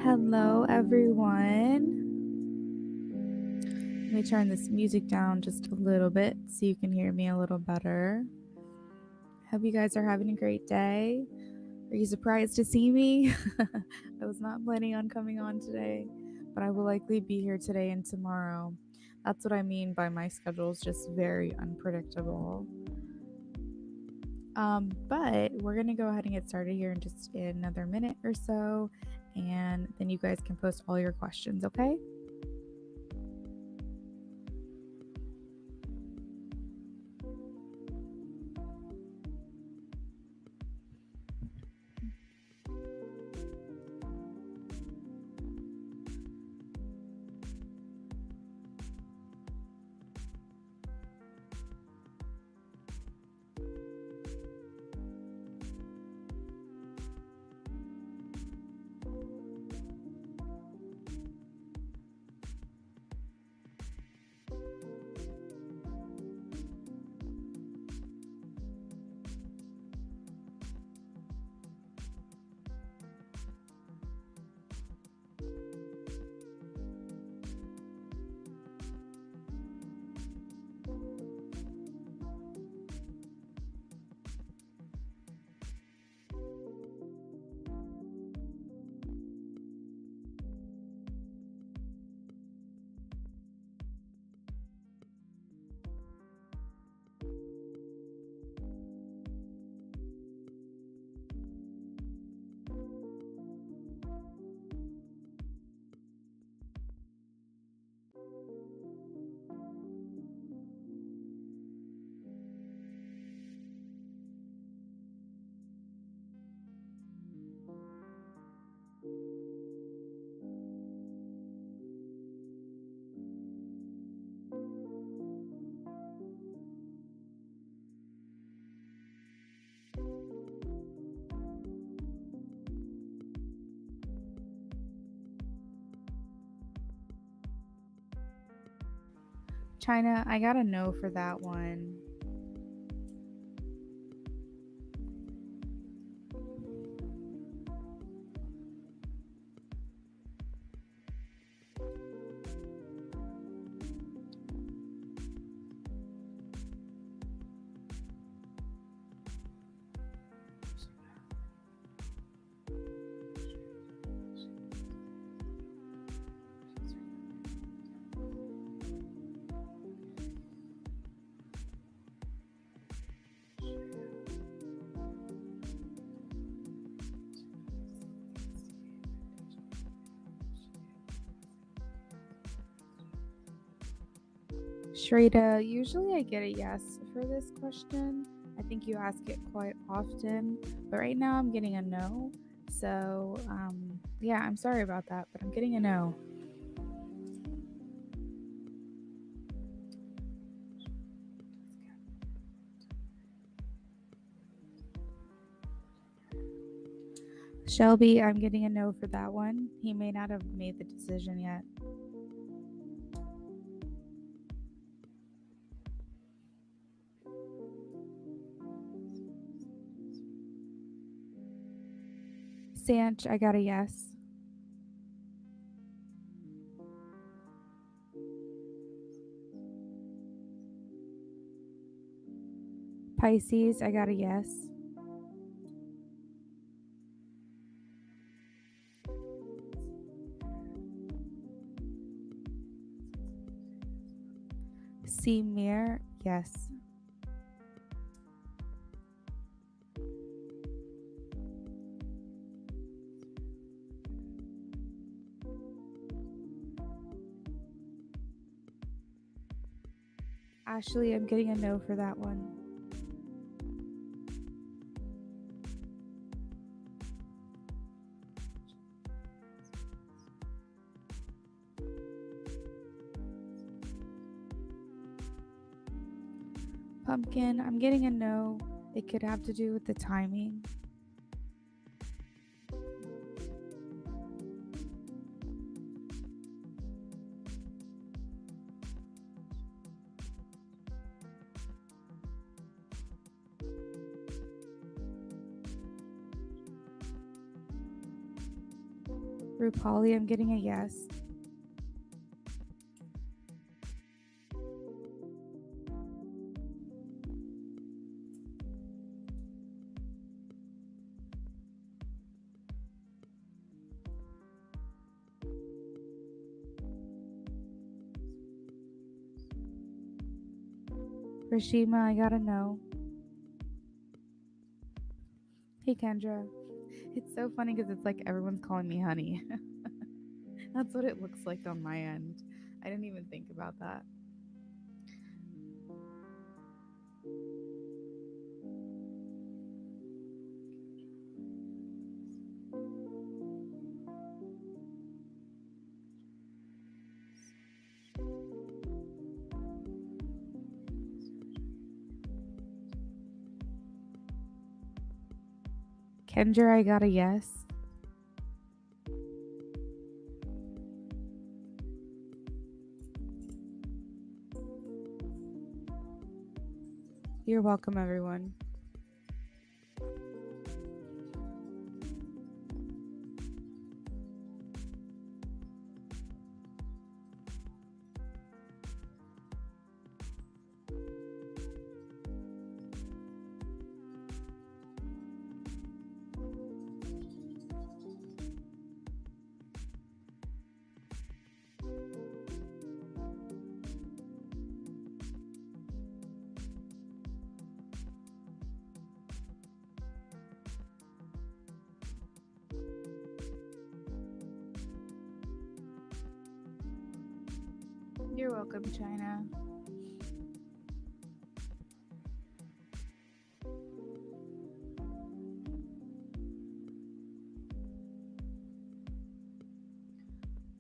Hello, everyone. Let me turn this music down just a little bit so you can hear me a little better. Hope you guys are having a great day. Are you surprised to see me? I was not planning on coming on today, but I will likely be here today and tomorrow. That's what I mean by my schedule is just very unpredictable. But we're going to go ahead and get started here in just another minute or so, and then you guys can post all your questions, okay? China, I got a no for that one. Shrita, usually I get a yes for this question. I think you ask it quite often, but right now I'm getting a no. So, yeah, I'm sorry about that, but I'm getting a no. Shelby, I'm getting a no for that one. He may not have made the decision yet. Sanch, I got a yes. Pisces, I got a yes. Simir, yes. Ashley, I'm getting a no for that one. Pumpkin, I'm getting a no. It could have to do with the timing. Rupali, I'm getting a yes. Rashima, I gotta know. Hey, Kendra. It's so funny because it's like everyone's calling me honey. That's what it looks like on my end. I didn't even think about that. Kendra, I got a yes. You're welcome, everyone. You're welcome, China.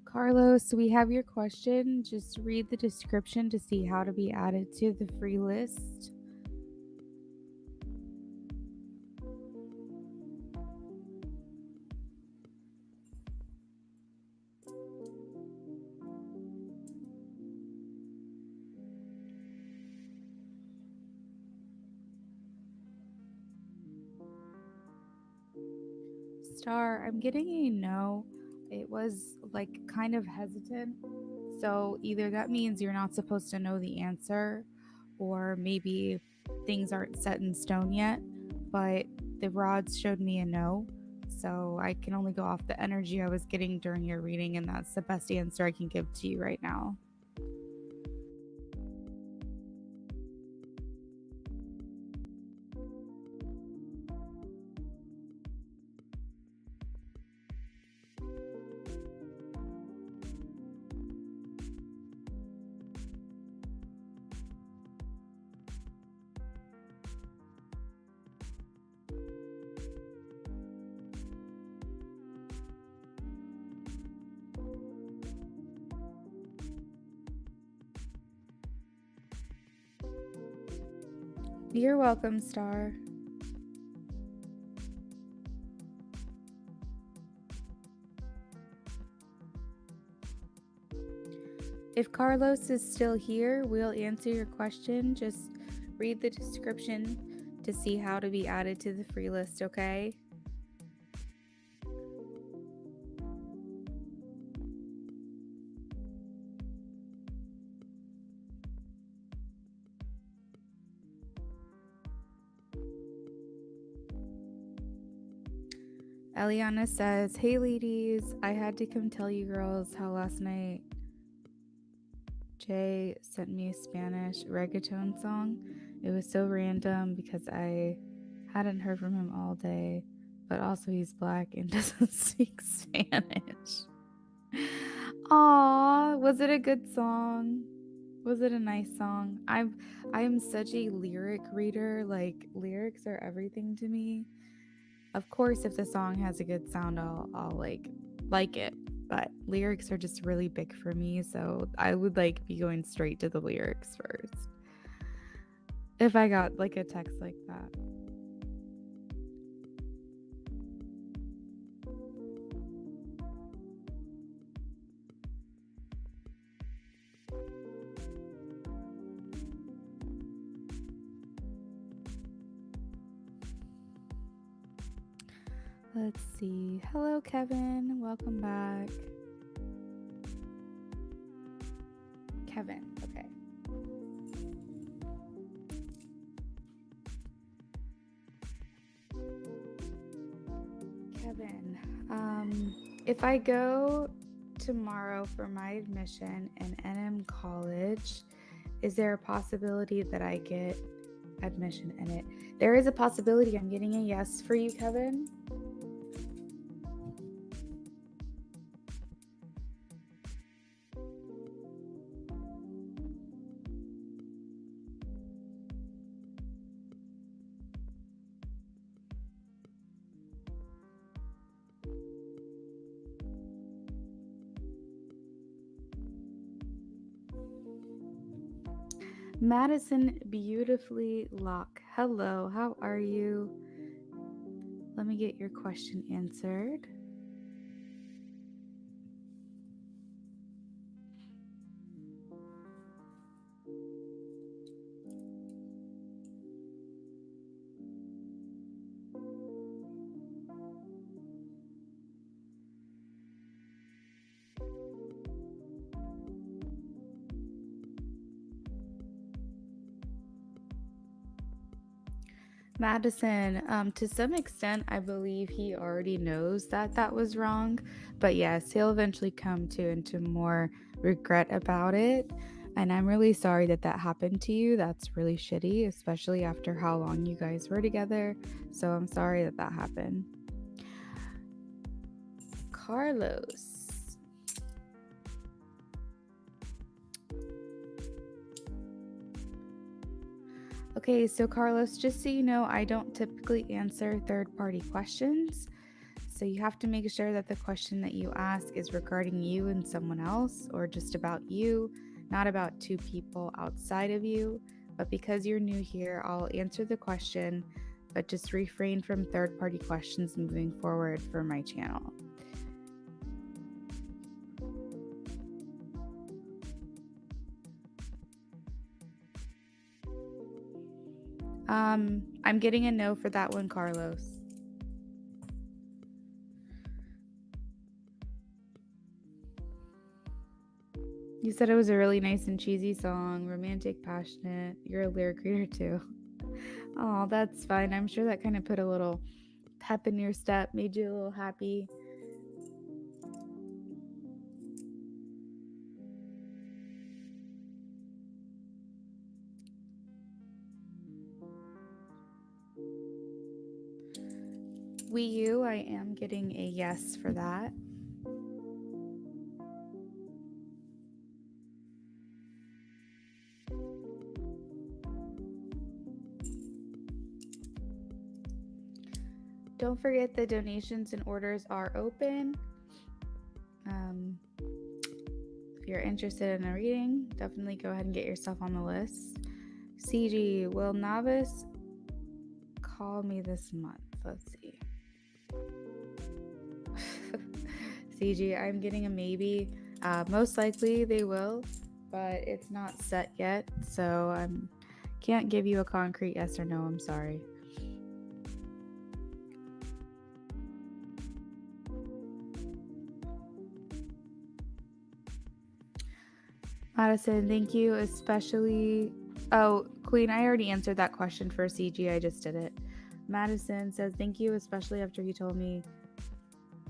Carlos, we have your question. Just read the description to see how to be added to the free list. Star, I'm getting a no. It was like kind of hesitant. So either that means you're not supposed to know the answer, or maybe things aren't set in stone yet. But the rods showed me a no. So I can only go off the energy I was getting during your reading, and that's the best answer I can give to you right now. You're welcome, Star. If Carlos is still here, we'll answer your question. Just read the description to see how to be added to the free list, okay? Eliana says, hey ladies, I had to come tell you girls how last night Jay sent me a Spanish reggaeton song. It was so random because I hadn't heard from him all day, but also he's black and doesn't speak Spanish. Aw, was it a good song? Was it a nice song? I am such a lyric reader. Like lyrics are everything to me. Of course, if the song has a good sound, I'll like it. But lyrics are just really big for me, so I would like be going straight to the lyrics first. If I got like a text like that. Let's see. Hello, Kevin. Welcome back. Kevin, okay. Kevin, if I go tomorrow for my admission in NM College, is there a possibility that I get admission in it? There is a possibility. I'm getting a yes for you, Kevin. Madison Beautifully Lock. Hello, how are you? Let me get your question answered. Madison, to some extent, I believe he already knows that that was wrong. But yes, he'll eventually come into more regret about it. And I'm really sorry that that happened to you. That's really shitty, especially after how long you guys were together. So I'm sorry that that happened. Carlos. Okay, so Carlos, just so you know, I don't typically answer third-party questions. So you have to make sure that the question that you ask is regarding you and someone else, or just about you, not about two people outside of you. But because you're new here, I'll answer the question, but just refrain from third-party questions moving forward for my channel. I'm getting a no for that one, Carlos. You said it was a really nice and cheesy song, romantic, passionate. You're a lyric reader too. Oh, that's fine. I'm sure that kind of put a little pep in your step, made you a little happy. Wii U, I am getting a yes for that. Don't forget the donations and orders are open. If you're interested in a reading, definitely go ahead and get yourself on the list. CG, will Navis call me this month? Let's see. CG, I'm getting a maybe. Most likely they will, but it's not set yet, so I can't give you a concrete yes or no. I'm sorry. Madison, thank you, especially. Oh, Queen, I already answered that question for CG. I just did it. Madison says, thank you, especially after he told me.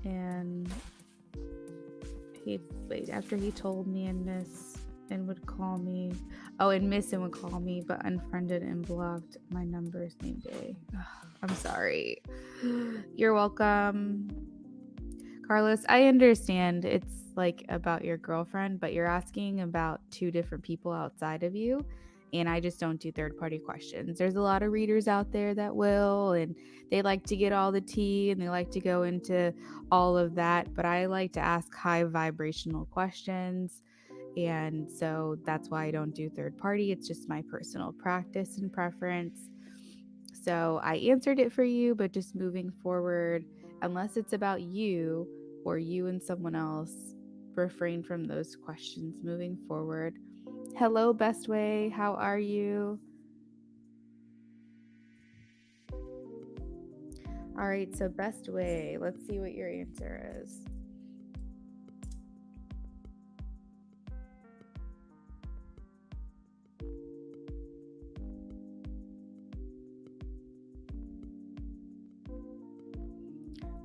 And after he told me and miss and would call me. Oh, and miss and would call me, but unfriended and blocked my number same day. I'm sorry. You're welcome. Carlos, I understand it's like about your girlfriend, but you're asking about two different people outside of you. And I just don't do third party questions. There's a lot of readers out there that will, and they like to get all the tea and they like to go into all of that. But I like to ask high vibrational questions. And so that's why I don't do third party. It's just my personal practice and preference. So I answered it for you, but just moving forward, unless it's about you or you and someone else, refrain from those questions moving forward. Hello, Best Way. How are you? All right, so best way. Let's see what your answer is.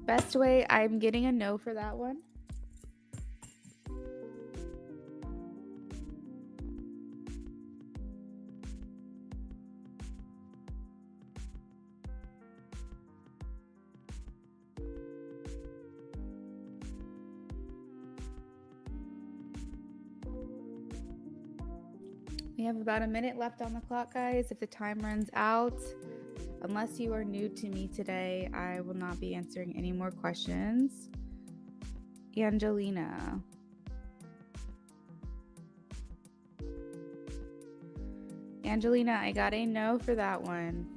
Best way, I'm getting a no for that one. We have about a minute left on the clock, guys. If the time runs out, unless you are new to me today, I will not be answering any more questions. Angelina. Angelina, I got a no for that one.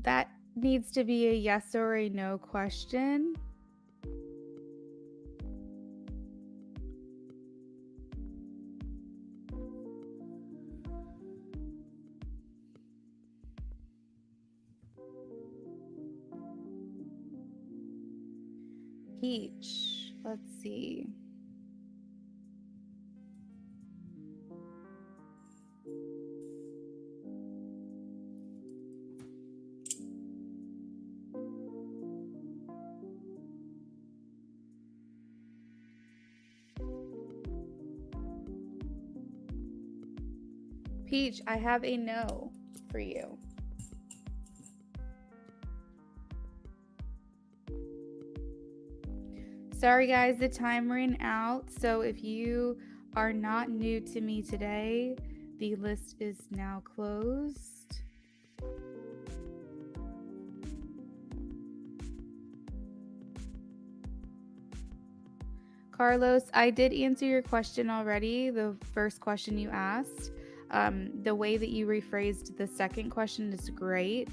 That needs to be a yes or a no question. Peach, let's see. Peach, I have a no for you. Sorry guys, the time ran out. So if you are not new to me today, the list is now closed. Carlos, I did answer your question already, the first question you asked. The way that you rephrased the second question is great.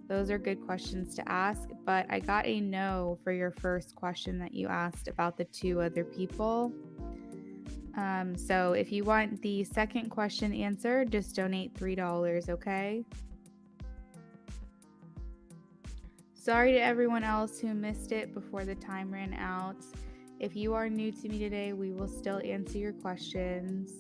Those are good questions to ask, but I got a no for your first question that you asked about the two other people. So if you want the second question answered, just donate $3, okay? Sorry to everyone else who missed it before the time ran out. If you are new to me today, we will still answer your questions.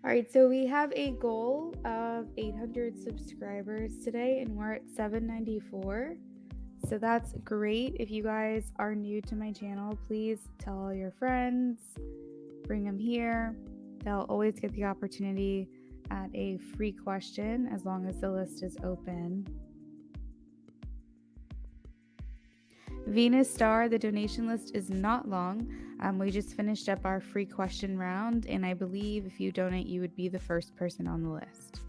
All right, so we have a goal of 800 subscribers today, and we're at 794. So that's great. If you guys are new to my channel, please tell all your friends, bring them here. They'll always get the opportunity at a free question as long as the list is open. Venus Star, the donation list is not long. We just finished up our free question round, and I believe if you donate, you would be the first person on the list.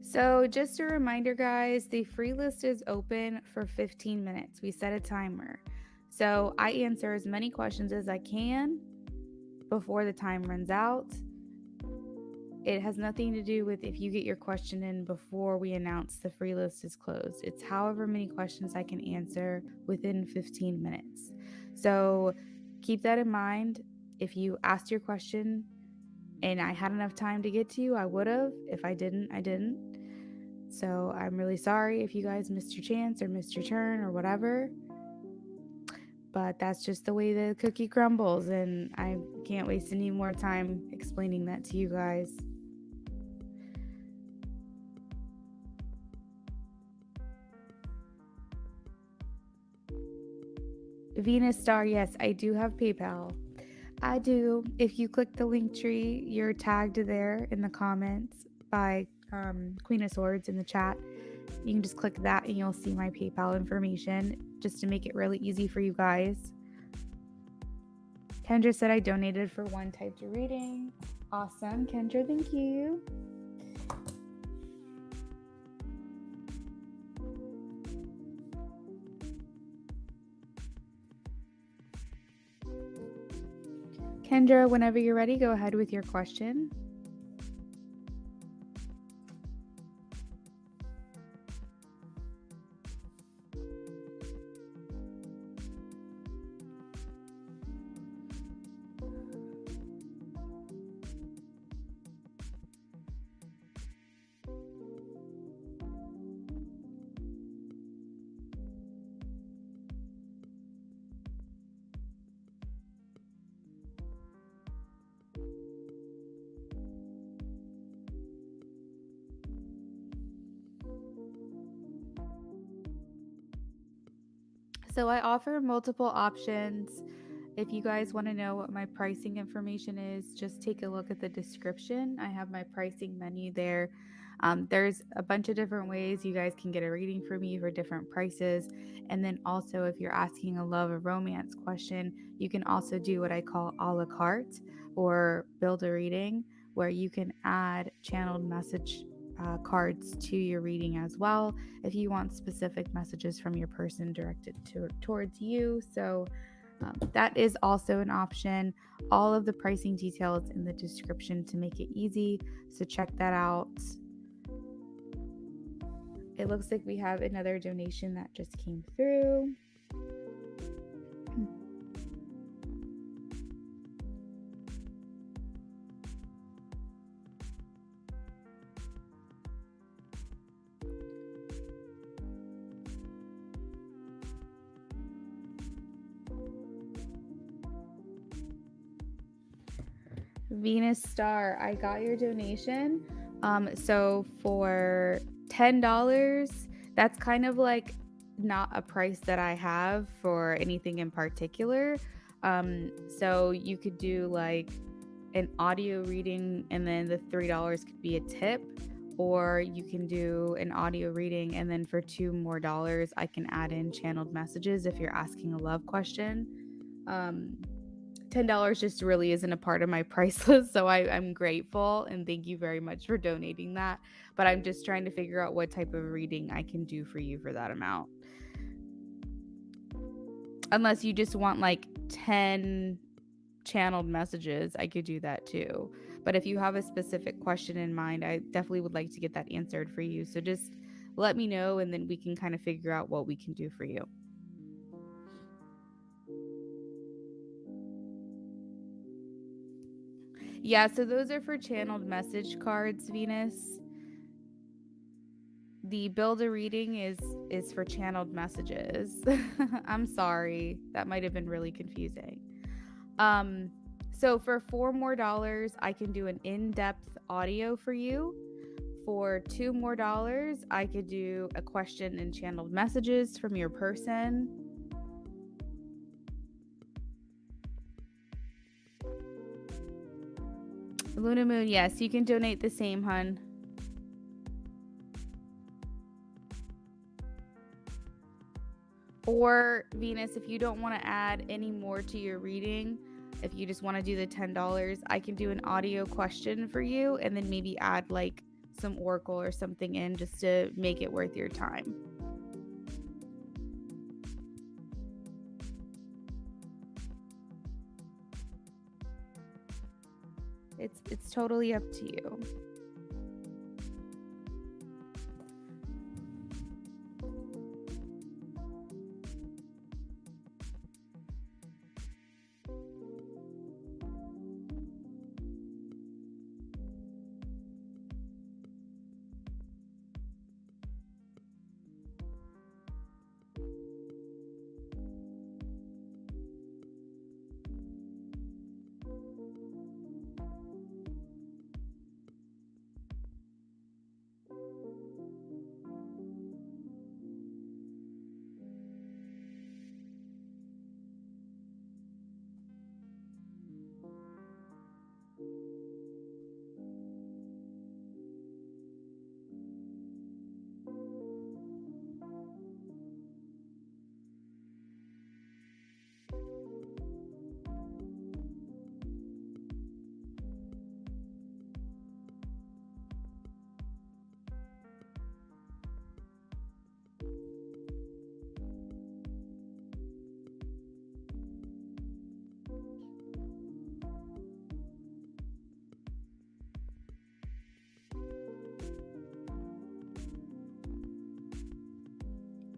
So just a reminder, guys, the free list is open for 15 minutes. We set a timer. So I answer as many questions as I can before the time runs out. It has nothing to do with if you get your question in before we announce the free list is closed. It's however many questions I can answer within 15 minutes. So keep that in mind. If you asked your question and I had enough time to get to you, I would have. If I didn't, I didn't. So I'm really sorry if you guys missed your chance or missed your turn or whatever. But that's just the way the cookie crumbles, and I can't waste any more time explaining that to you guys. Venus Star, yes, I do have PayPal. I do. If you click the link tree, you're tagged there in the comments by Queen of Swords in the chat. You can just click that and you'll see my PayPal information just to make it really easy for you guys. Kendra said I donated for one type 2 reading. Awesome. Kendra, thank you. Kendra, whenever you're ready, go ahead with your question. So I offer multiple options. If you guys want to know what my pricing information is, just take a look at the description. I have my pricing menu there. There's a bunch of different ways you guys can get a reading from me for different prices. And then also, if you're asking a love or romance question, you can also do what I call a la carte or build a reading, where you can add channeled message cards to your reading as well if you want specific messages from your person directed towards you. So that is also an option. All of the pricing details in the description to make it easy, so check that out. It looks like we have another donation that just came through. Venus Star, I got your donation. So for $10, that's kind of like not a price that I have for anything in particular. So you could do like an audio reading and then the $3 could be a tip, or you can do an audio reading and then for $2 more I can add in channeled messages if you're asking a love question. $10 just really isn't a part of my price list, so I'm grateful and thank you very much for donating that. But I'm just trying to figure out what type of reading I can do for you for that amount. Unless you just want like 10 channeled messages, I could do that too. But if you have a specific question in mind, I definitely would like to get that answered for you. So just let me know and then we can kind of figure out what we can do for you. Yeah, so those are for channeled message cards, Venus. The build a reading is for channeled messages. I'm sorry. That might have been really confusing. So for $4 more, I can do an in-depth audio for you. For $2 more, I could do a question and channeled messages from your person. Luna Moon, yes, you can donate the same, hun. Or Venus, if you don't want to add any more to your reading, if you just want to do the $10, I can do an audio question for you and then maybe add like some oracle or something in just to make it worth your time. It's totally up to you.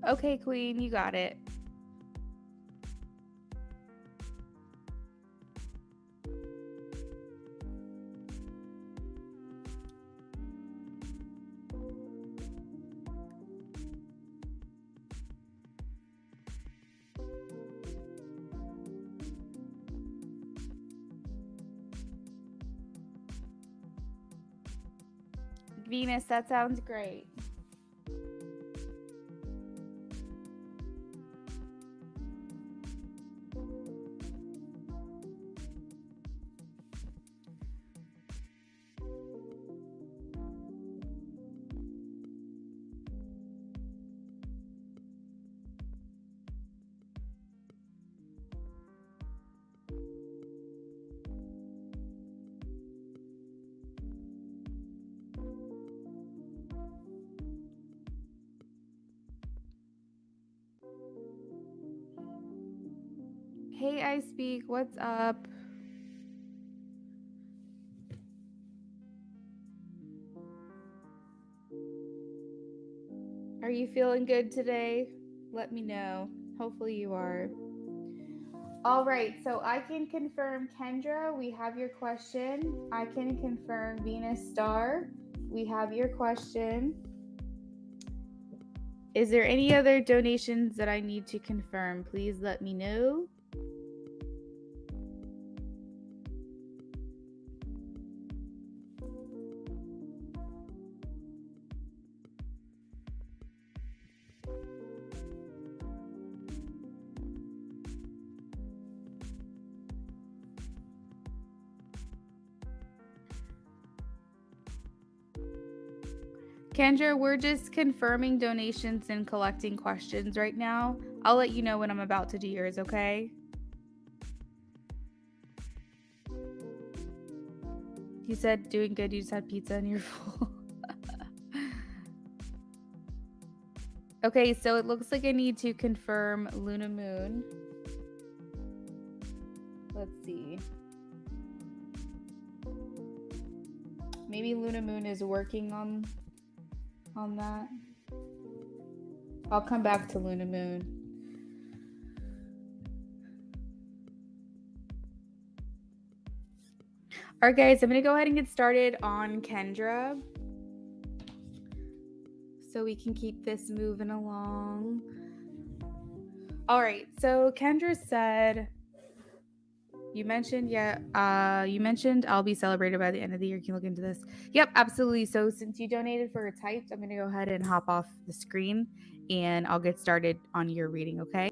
Okay, Queen, you got it. Venus, that sounds great. Hey, I Speak, what's up? Are you feeling good today? Let me know. Hopefully you are. All right, so I can confirm Kendra, we have your question. I can confirm Venus Star, we have your question. Is there any other donations that I need to confirm? Please let me know. Kendra, we're just confirming donations and collecting questions right now. I'll let you know when I'm about to do yours, okay? You said doing good, you just had pizza and you're full. Okay, so it looks like I need to confirm Luna Moon. Let's see. Maybe Luna Moon is working on that. I'll come back to Luna Moon. All right, guys, I'm going to go ahead and get started on Kendra so we can keep this moving along. All right, so Kendra said, you mentioned I'll be celebrated by the end of the year. Can you look into this? Yep, absolutely. So since you donated for a typed, I'm going to go ahead and hop off the screen and I'll get started on your reading, okay?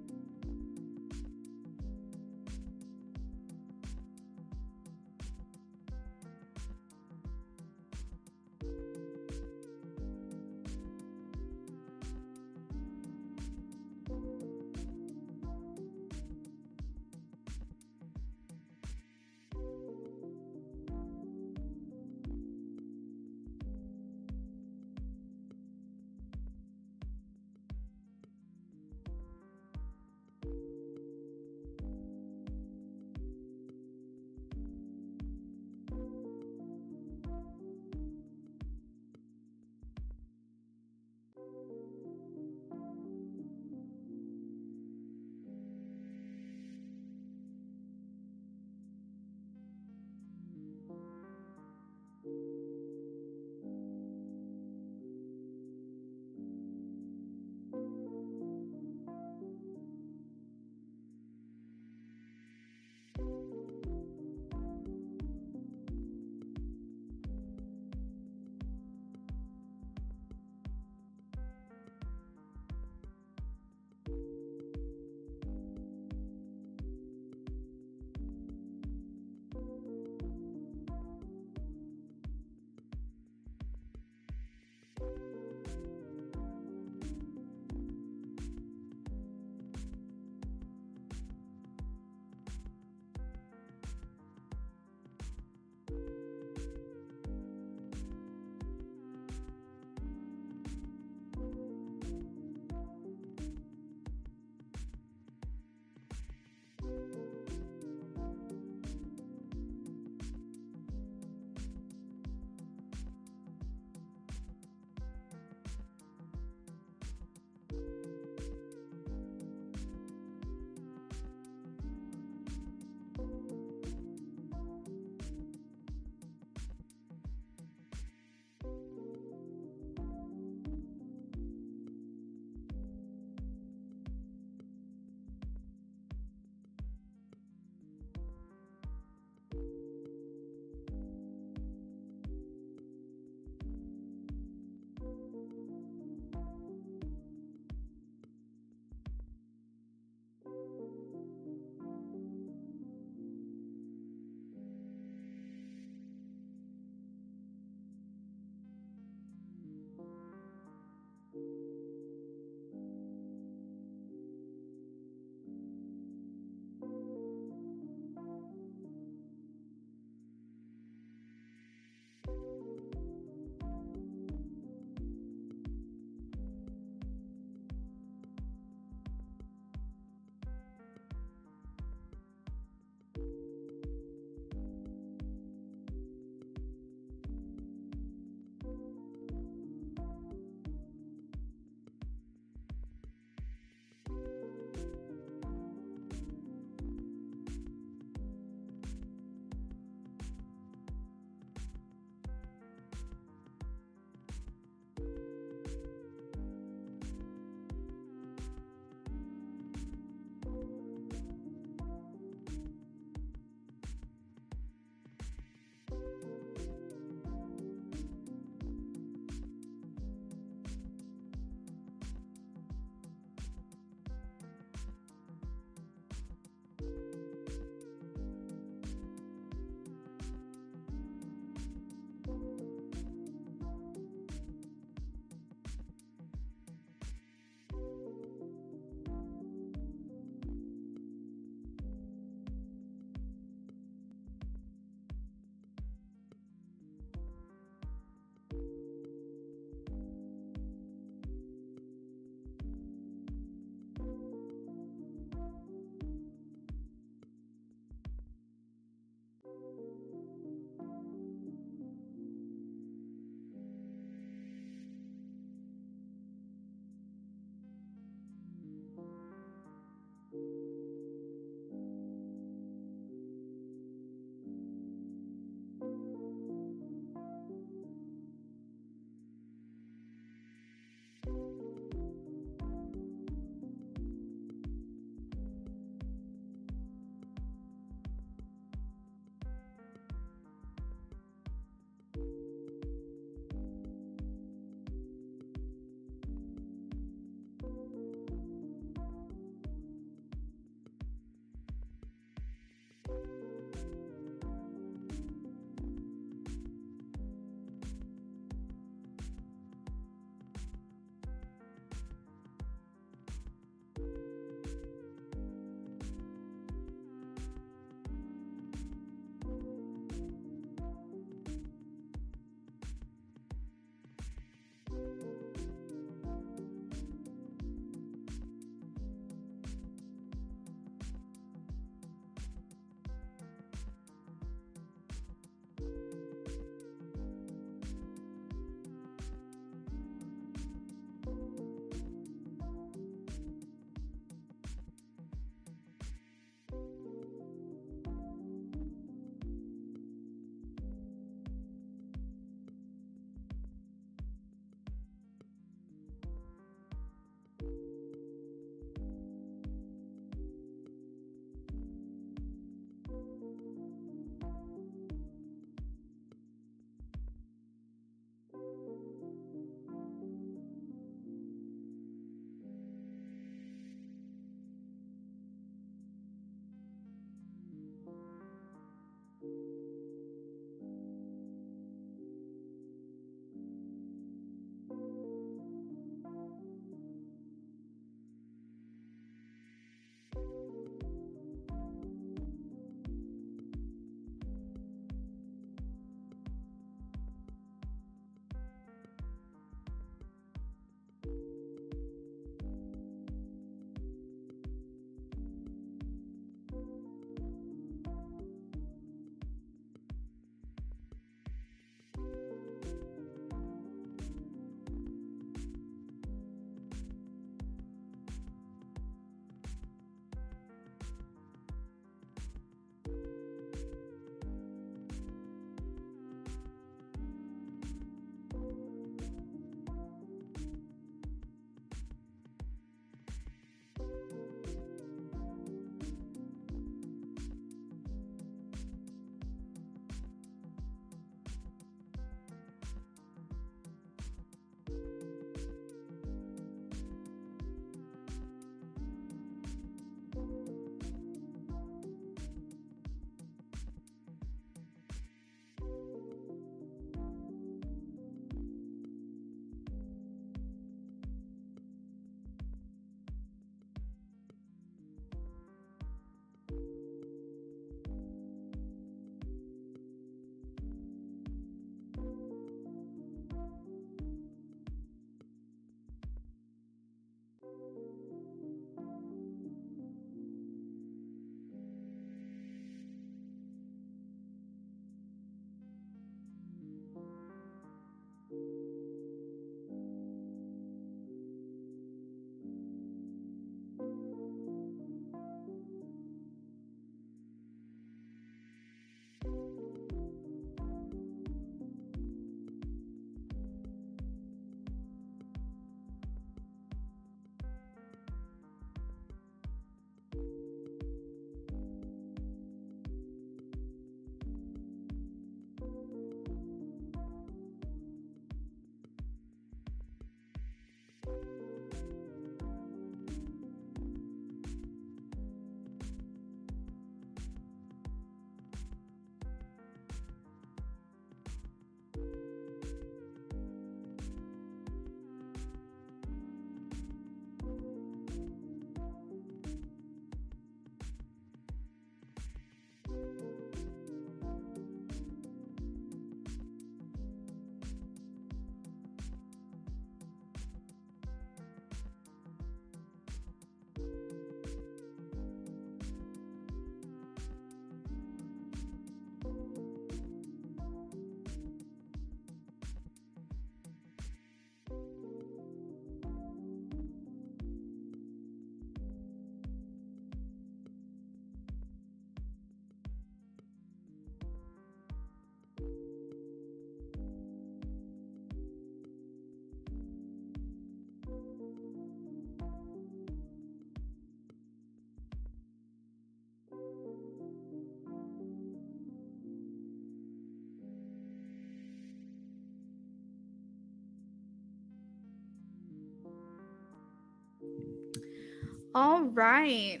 All right.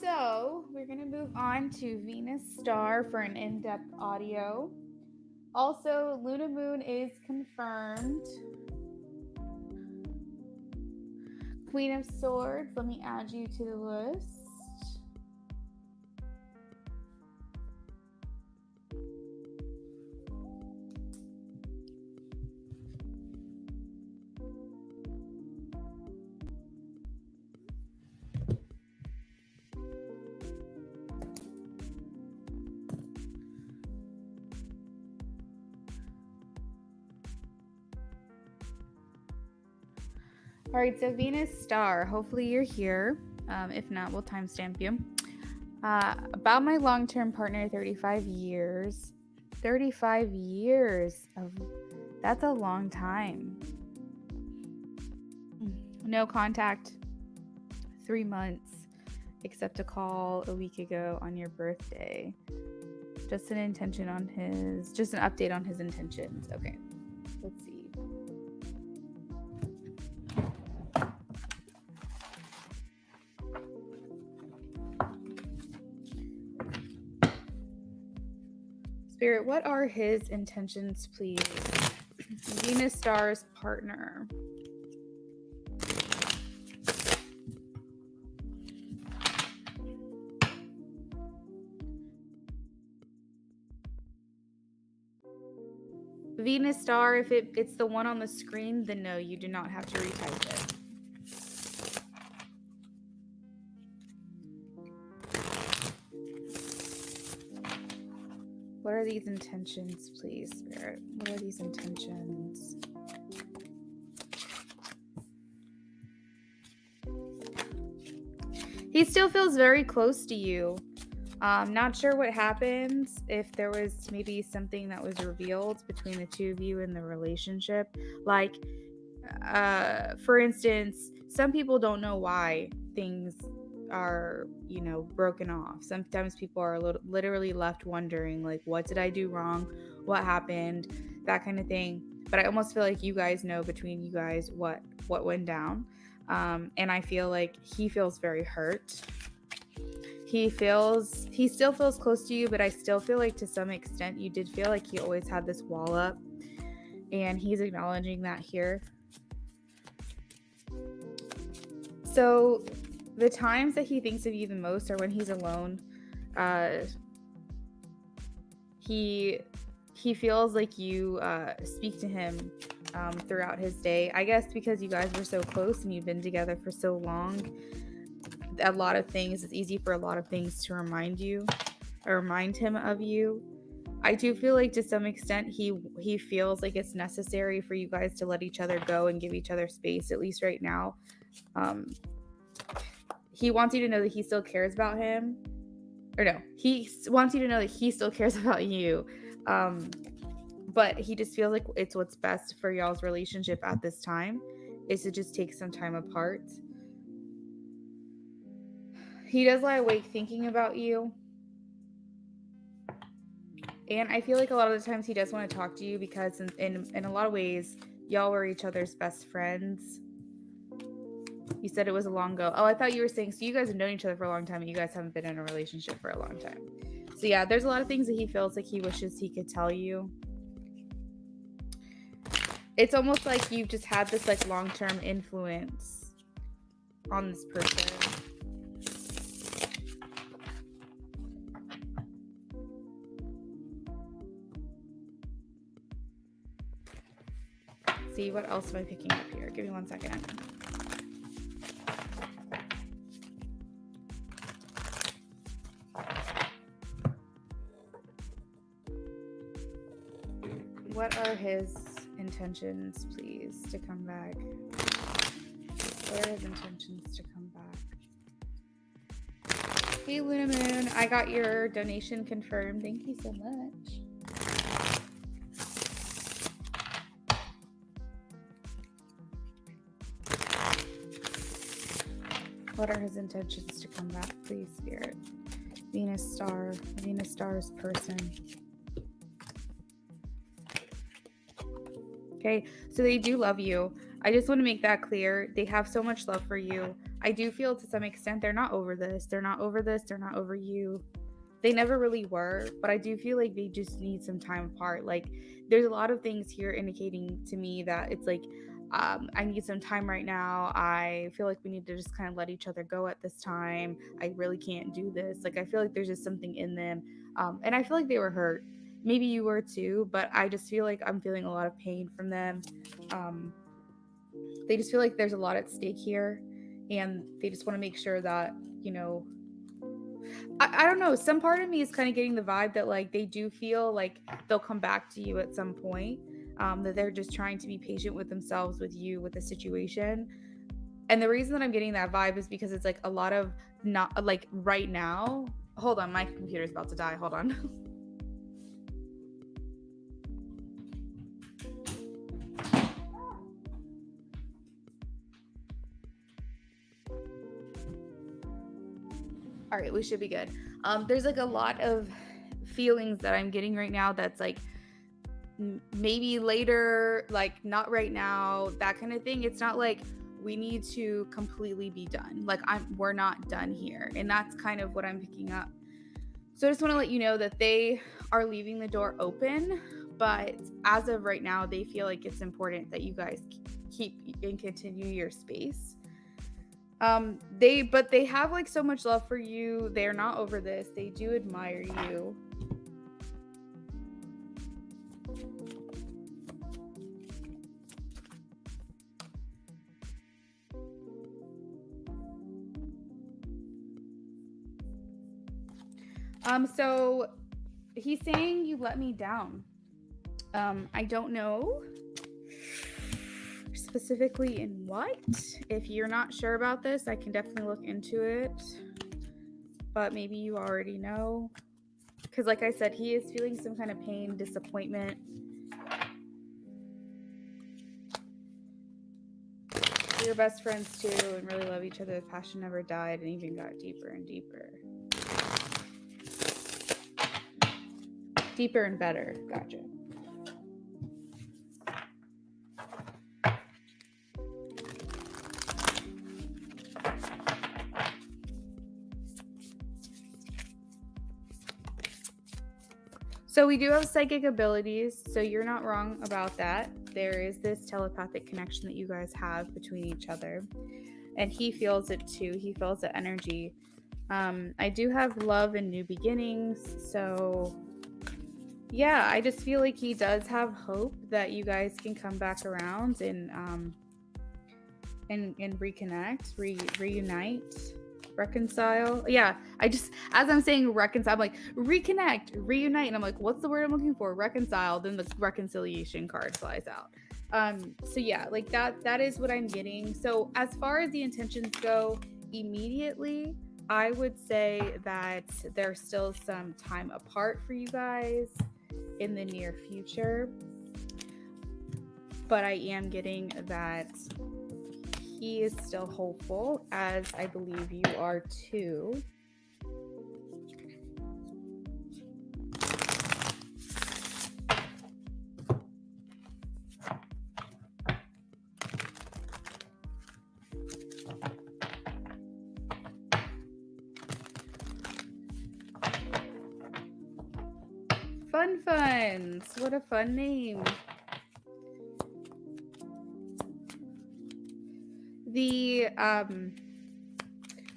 So we're going to move on to Venus Star for an in-depth audio. Also, Luna Moon is confirmed. Queen of Swords, let me add you to the list. All right, so Venus Star, hopefully you're here. If not, we'll timestamp you. About my long-term partner, 35 years. 35 years of, that's a long time. No contact, 3 months, except a call a week ago on your birthday. Just an intention on his, just an update on his intentions. Okay, let's see. Spirit, what are his intentions, please? Venus Star's partner. Venus Star, if it's the one on the screen, then no, you do not have to retype it. What are these intentions, please, Spirit? What are these intentions? He still feels very close to you. Not sure what happens, if there was maybe something that was revealed between the two of you in the relationship. Like, for instance, some people don't know why things are, broken off. Sometimes people are literally left wondering, like, what did I do wrong? What happened? That kind of thing. But I almost feel like you guys know, between you guys, what went down. And I feel like he feels very hurt. He still feels close to you, but I still feel like to some extent you did feel like he always had this wall up, and he's acknowledging that here. So the times that he thinks of you the most are when he's alone. He feels like you speak to him throughout his day. I guess because you guys were so close and you've been together for so long, a lot of things, it's easy for a lot of things to remind him of you. I do feel like to some extent he feels like it's necessary for you guys to let each other go and give each other space, at least right now. He wants you to know that he still cares about him. Or no, he wants you to know that he still cares about you. But he just feels like it's what's best for y'all's relationship at this time is to just take some time apart. He does lie awake thinking about you. And I feel like a lot of the times he does want to talk to you because in a lot of ways, y'all were each other's best friends. You said it was a long ago. Oh, I thought you were saying, so you guys have known each other for a long time and you guys haven't been in a relationship for a long time. So yeah, there's a lot of things that he feels like he wishes he could tell you. It's almost like you've just had this like long-term influence on this person. Let's see, what else am I picking up here? Give me 1 second. What are his intentions, please, to come back? What are his intentions to come back? Hey, Luna Moon, I got your donation confirmed. Thank you so much. What are his intentions to come back, please, Spirit? Venus Star's person. Okay, so they do love you. I just want to make that clear. They have so much love for you. I do feel to some extent they're not over this. They're not over this. They're not over you. They never really were, but I do feel like they just need some time apart. Like, there's a lot of things here indicating to me that it's like, I need some time right now. I feel like we need to just kind of let each other go at this time. I really can't do this. Like, I feel like there's just something in them. And I feel like they were hurt. Maybe you were too, but I just feel like I'm feeling a lot of pain from them. They just feel like there's a lot at stake here, and they just want to make sure that, I don't know. Some part of me is kind of getting the vibe that like they do feel like they'll come back to you at some point. That they're just trying to be patient with themselves, with you, with the situation. And the reason that I'm getting that vibe is because it's like a lot of not like right now. Hold on, my computer's about to die. Hold on. All right, we should be good. There's like a lot of feelings that I'm getting right now that's like maybe later, like not right now, that kind of thing. It's not like we need to completely be done. Like we're not done here. And that's kind of what I'm picking up. So I just want to let you know that they are leaving the door open, but as of right now, they feel like it's important that you guys keep and continue your space. They have like so much love for you. They're not over this. They do admire you. So he's saying you let me down. I don't know specifically in what. If you're not sure about this, I can definitely look into it. But maybe you already know. Because like I said, he is feeling some kind of pain, disappointment. You're best friends too and really love each other. The passion never died and even got deeper and deeper. Deeper and better. Gotcha. So we do have psychic abilities, so you're not wrong about that. There is this telepathic connection that you guys have between each other, and he feels it too. He feels the energy. I do have love and new beginnings, so yeah, I just feel like he does have hope that you guys can come back around and reconnect, reunite. Reconcile. Yeah, I just, as I'm saying reconcile, I'm like reconnect, reunite, and I'm like, what's the word I'm looking for? Reconcile. Then the reconciliation card flies out. So yeah, like that is what I'm getting. So as far as the intentions go, immediately I would say that there's still some time apart for you guys in the near future, but I am getting that he is still hopeful, as I believe you are too. Fun Funds. What a fun name.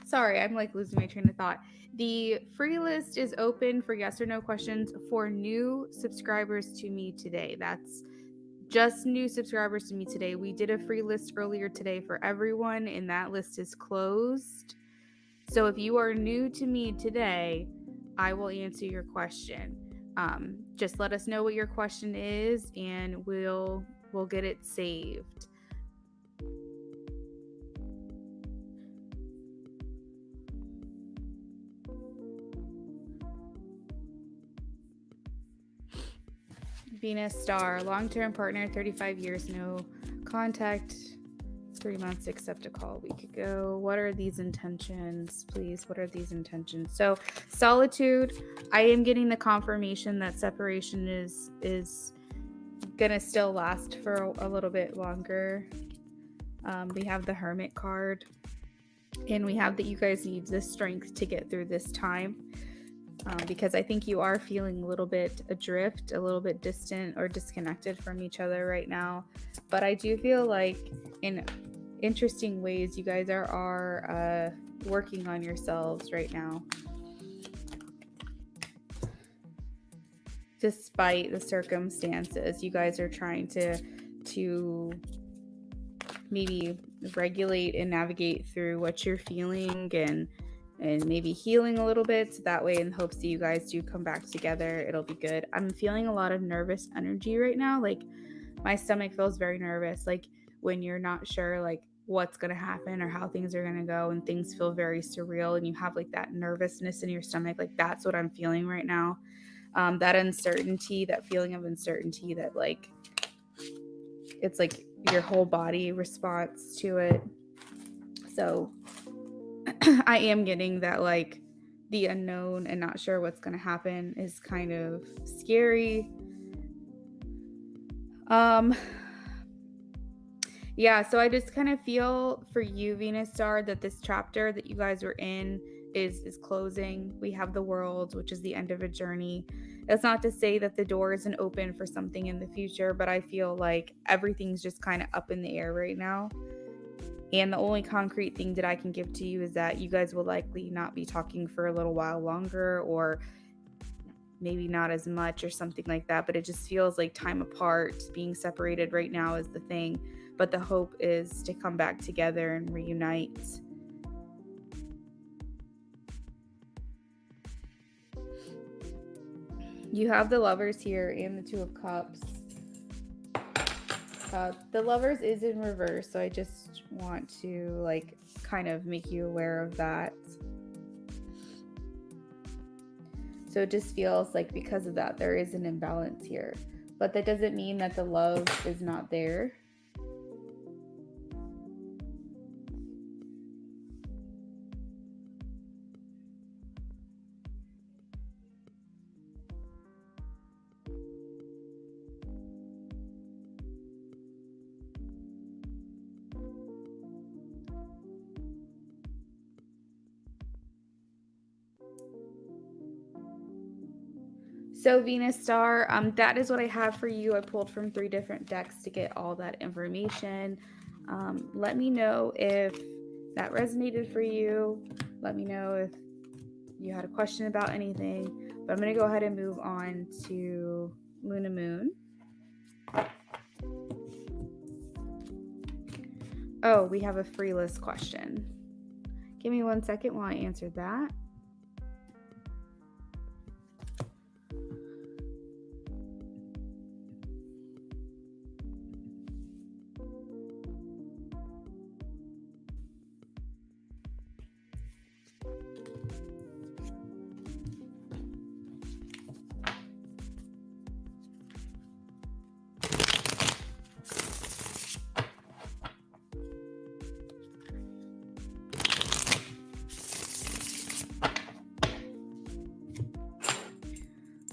Sorry, I'm like losing my train of thought. The free list is open for yes or no questions for new subscribers to me today. That's just new subscribers to me today. We did a free list earlier today for everyone, and that list is closed. So if you are new to me today, I will answer your question. Just let us know what your question is, and we'll get it saved. Venus star, long-term partner, 35 years, no contact, 3 months, except a call a week ago. What are these intentions, please? What are these intentions? So solitude, I am getting the confirmation that separation is gonna still last for a little bit longer. We have the Hermit card, and we have that you guys need the strength to get through this time. Because I think you are feeling a little bit adrift, a little bit distant or disconnected from each other right now. But I do feel like in interesting ways, you guys are working on yourselves right now. Despite the circumstances, you guys are trying to maybe regulate and navigate through what you're feeling and maybe healing a little bit, so that way in hopes that you guys do come back together, it'll be good. I'm feeling a lot of nervous energy right now. Like my stomach feels very nervous, like when you're not sure like what's going to happen or how things are going to go, and things feel very surreal and you have like that nervousness in your stomach. Like that's what I'm feeling right now. That uncertainty, that feeling of uncertainty, that like it's like your whole body responds to it. So I am getting that like the unknown and not sure what's going to happen is kind of scary. Yeah, so I just kind of feel for you, Venus Star, that this chapter that you guys were in is closing. We have the World, which is the end of a journey. That's not to say that the door isn't open for something in the future, but I feel like everything's just kind of up in the air right now. And the only concrete thing that I can give to you is that you guys will likely not be talking for a little while longer, or maybe not as much or something like that. But it just feels like time apart, being separated right now is the thing. But the hope is to come back together and reunite. You have the Lovers here and the Two of Cups. The Lovers is in reverse, so I just want to like kind of make you aware of that. So it just feels like because of that, there is an imbalance here. But that doesn't mean that the love is not there. So Venus Star, that is what I have for you. I pulled from 3 different decks to get all that information. Let me know if that resonated for you. Let me know if you had a question about anything. But I'm going to go ahead and move on to Luna Moon. Oh, we have a free list question. Give me 1 second while I answer that.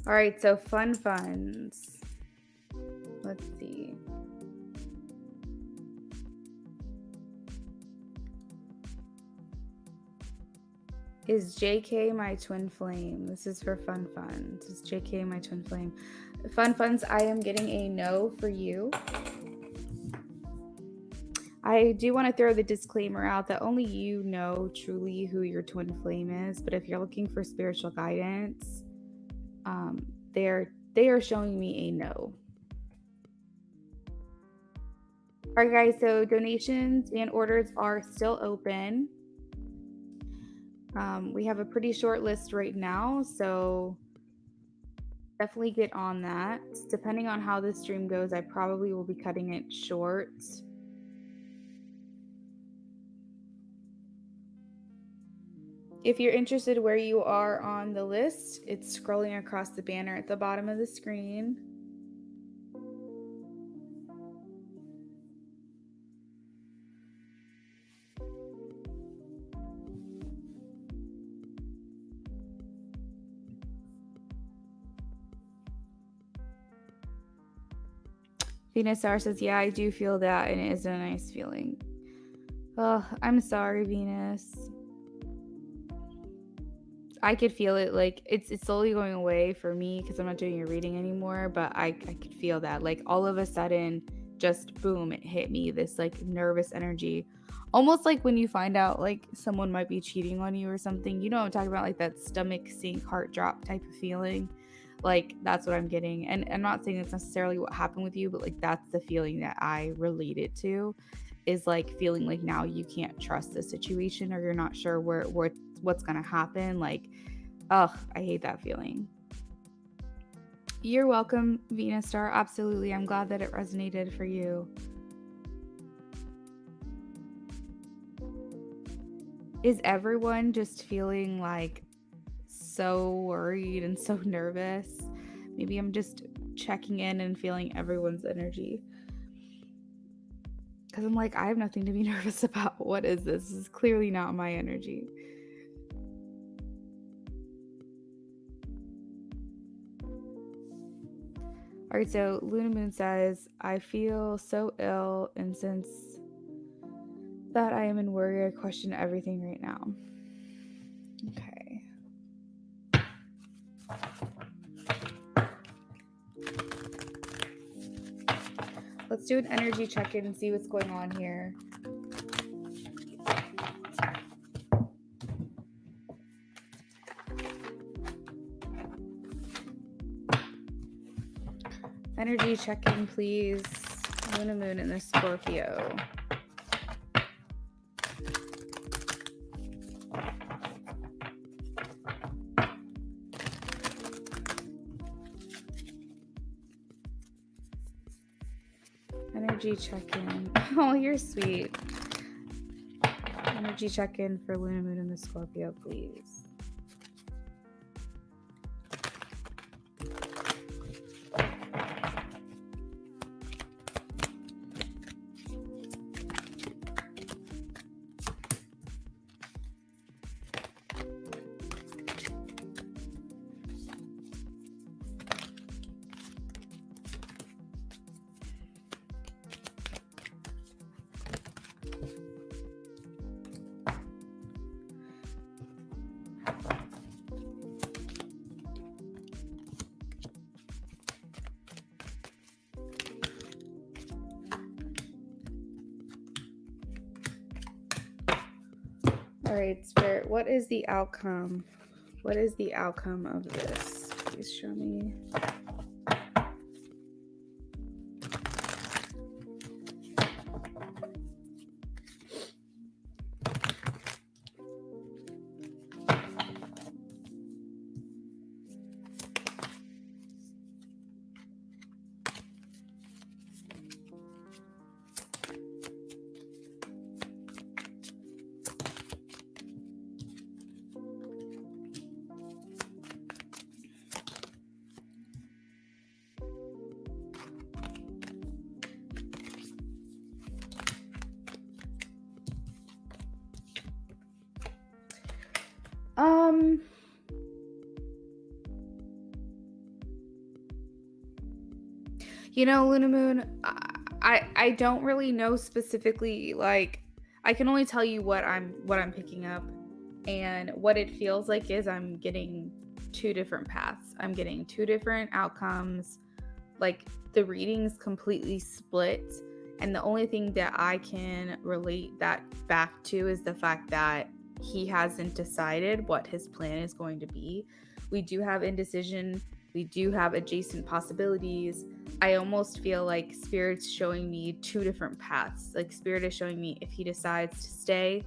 All right, so fun funds. Let's see. Is JK my twin flame? This is for fun funds. Is JK my twin flame? Fun funds, I am getting a no for you. I do want to throw the disclaimer out that only you know truly who your twin flame is. But if you're looking for spiritual guidance, they are showing me a no. All right, guys. So donations and orders are still open. We have a pretty short list right now, so definitely get on that. Depending on how this stream goes, I probably will be cutting it short. If you're interested where you are on the list, it's scrolling across the banner at the bottom of the screen. Venus Star says, yeah, I do feel that, and it is a nice feeling. Oh, I'm sorry, Venus. I could feel it, like it's slowly going away for me because I'm not doing your reading anymore, but I could feel that, like, all of a sudden, just boom, it hit me, this like nervous energy, almost like when you find out like someone might be cheating on you or something. You know what I'm talking about, like that stomach sink, heart drop type of feeling. Like that's what I'm getting, and I'm not saying it's necessarily what happened with you, but like that's the feeling that I relate it to, is like feeling like now you can't trust the situation, or you're not sure what's gonna happen. Like, ugh, I hate that feeling. You're welcome, Venus Star. Absolutely. I'm glad that it resonated for you. Is everyone just feeling like so worried and so nervous? Maybe I'm just checking in and feeling everyone's energy. Because I'm like, I have nothing to be nervous about. What is this? This is clearly not my energy. All right, so Luna Moon says, I feel so ill, and since that I am in worry, I question everything right now. Okay. Let's do an energy check-in and see what's going on here. Energy check-in, please. Luna Moon and the Scorpio. Energy check-in. Oh, you're sweet. Energy check-in for Luna Moon and the Scorpio, please. All right, Spirit, what is the outcome? What is the outcome of this? Please show me. You know, Luna Moon, I don't really know specifically, like, I can only tell you what I'm picking up, and what it feels like is I'm getting two different paths. I'm getting two different outcomes. Like, the readings completely split, and the only thing that I can relate that back to is the fact that he hasn't decided what his plan is going to be. We do have indecision, we do have adjacent possibilities. I almost feel like Spirit's showing me two different paths. Like, Spirit is showing me, if he decides to stay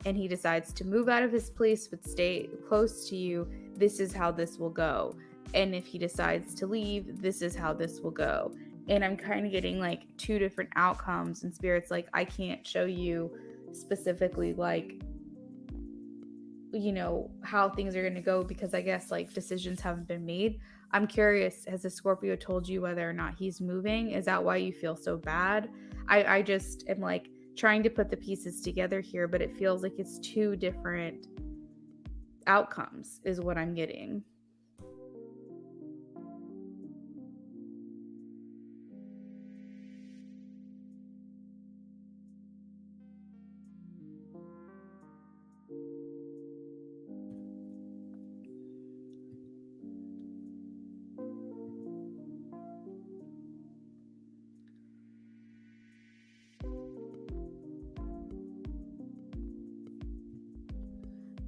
and he decides to move out of his place but stay close to you, this is how this will go. And if he decides to leave, this is how this will go. And I'm kind of getting like two different outcomes, and Spirit's like, I can't show you specifically, like, you know, how things are going to go, because I guess like decisions haven't been made. I'm curious, has the Scorpio told you whether or not he's moving? Is that why you feel so bad? I just am like trying to put the pieces together here, but it feels like it's two different outcomes is what I'm getting.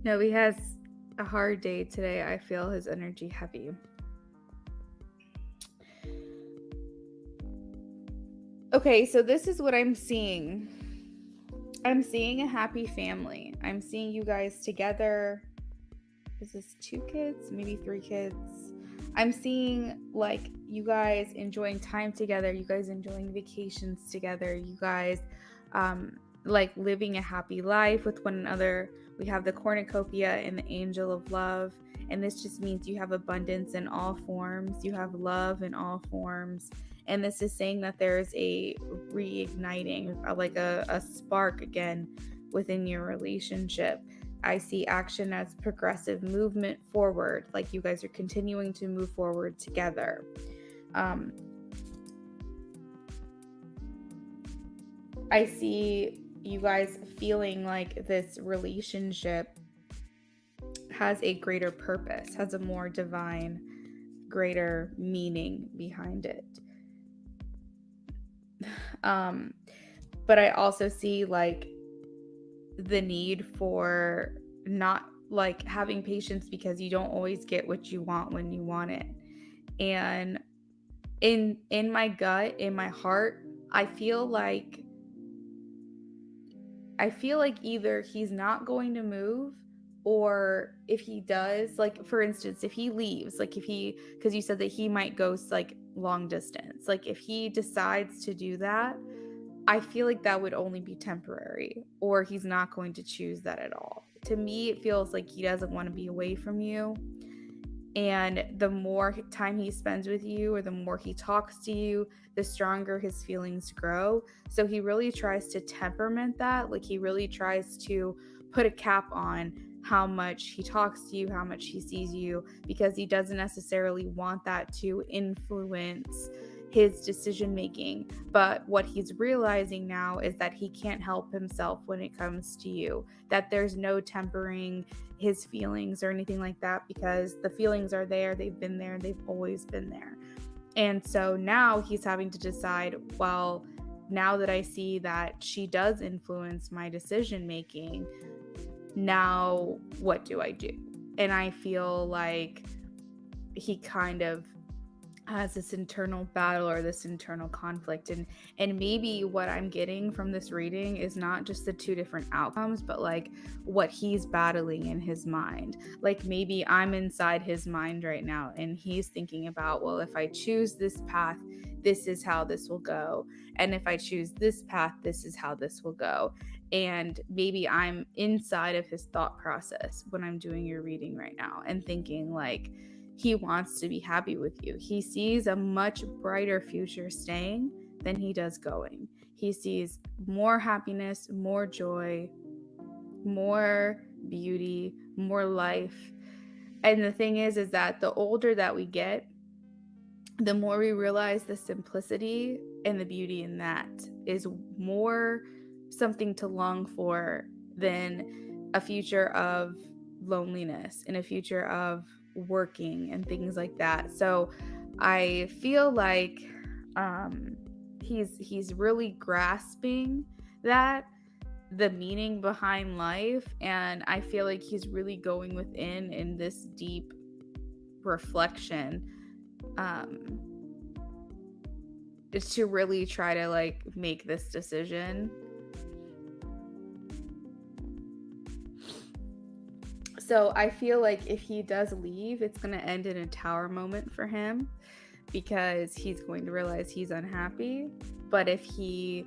No, he has a hard day today. I feel his energy heavy. Okay, so this is what I'm seeing. I'm seeing a happy family. I'm seeing you guys together. Is this 2 kids? Maybe 3 kids. I'm seeing like you guys enjoying time together, you guys enjoying vacations together, you guys like living a happy life with one another. We have the cornucopia and the angel of love, and this just means you have abundance in all forms, you have love in all forms. And this is saying that there's a reigniting, like a spark again within your relationship. I see action as progressive movement forward, like you guys are continuing to move forward together. I see you guys feeling like this relationship has a greater purpose, has a more divine, greater meaning behind it. But I also see like the need for not like having patience because you don't always get what you want when you want it. And in my gut, in my heart, I feel like either he's not going to move, or if he does, like for instance, if he leaves, like if he, because you said that he might go like long distance, like if he decides to do that, I feel like that would only be temporary, or he's not going to choose that at all. To me, it feels like he doesn't want to be away from you. And the more time he spends with you, or the more he talks to you, the stronger his feelings grow. So he really tries to temperament that. Like he really tries to put a cap on how much he talks to you, how much he sees you, because he doesn't necessarily want that to influence his decision making. But what he's realizing now is that he can't help himself when it comes to you, that there's no tempering his feelings or anything like that, because the feelings are there, they've been there, they've always been there. And so now he's having to decide, well, now that I see that she does influence my decision making, now what do I do? And I feel like he kind of has this internal battle or this internal conflict, and maybe what I'm getting from this reading is not just the 2 different outcomes, but like what he's battling in his mind. Like maybe I'm inside his mind right now and he's thinking about, well, if I choose this path, this is how this will go, and if I choose this path, this is how this will go. And maybe I'm inside of his thought process when I'm doing your reading right now and thinking like, he wants to be happy with you. He sees a much brighter future staying than he does going. He sees more happiness, more joy, more beauty, more life. And the thing is that the older that we get, the more we realize the simplicity and the beauty in that is more something to long for than a future of loneliness and a future of working and things like that. So I feel like he's really grasping that, the meaning behind life, and I feel like he's really going within in this deep reflection to really try to like make this decision. So I feel like if he does leave, it's going to end in a tower moment for him, because he's going to realize he's unhappy. But if he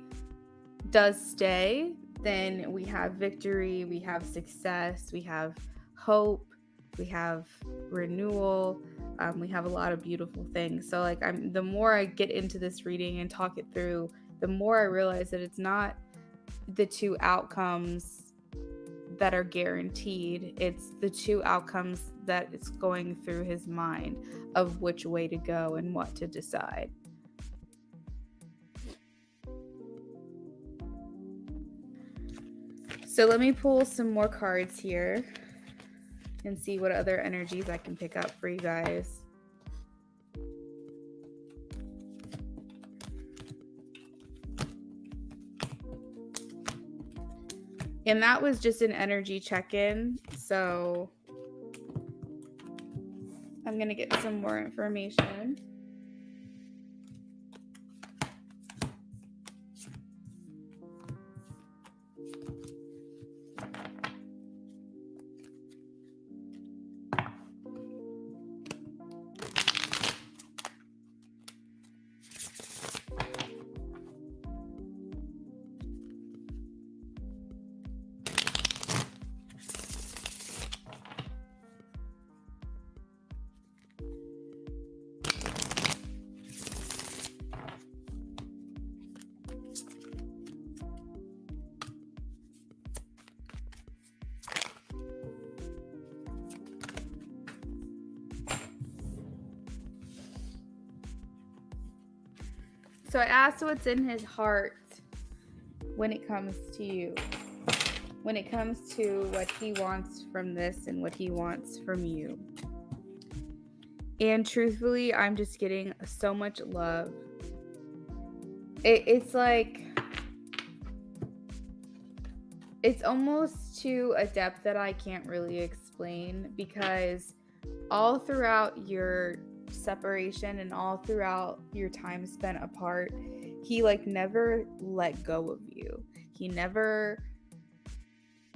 does stay, then we have victory, we have success, we have hope, we have renewal, we have a lot of beautiful things. So like the more I get into this reading and talk it through, the more I realize that it's not the 2 outcomes that are guaranteed, it's the 2 outcomes that it's going through his mind of which way to go and what to decide. So let me pull some more cards here and see what other energies I can pick up for you guys. And that was just an energy check-in. So I'm going to get some more information. So I asked what's in his heart when it comes to you, when it comes to what he wants from this and what he wants from you. And truthfully, I'm just getting so much love. It's like, it's almost to a depth that I can't really explain, because all throughout your separation and all throughout your time spent apart, he like never let go of you. He never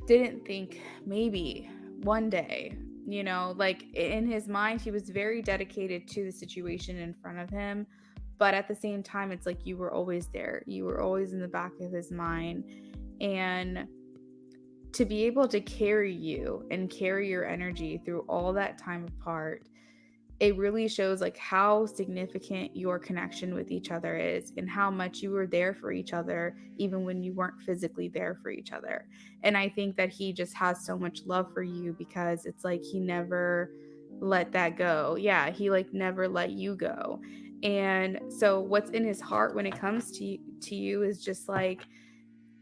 didn't think maybe one day, you know, like in his mind, he was very dedicated to the situation in front of him. But at the same time, it's like you were always there. You were always in the back of his mind. And to be able to carry you and carry your energy through all that time apart, it really shows like how significant your connection with each other is and how much you were there for each other even when you weren't physically there for each other. And I think that he just has so much love for you because it's like he never let that go. Yeah, he like never let you go. And so what's in his heart when it comes to you is just like,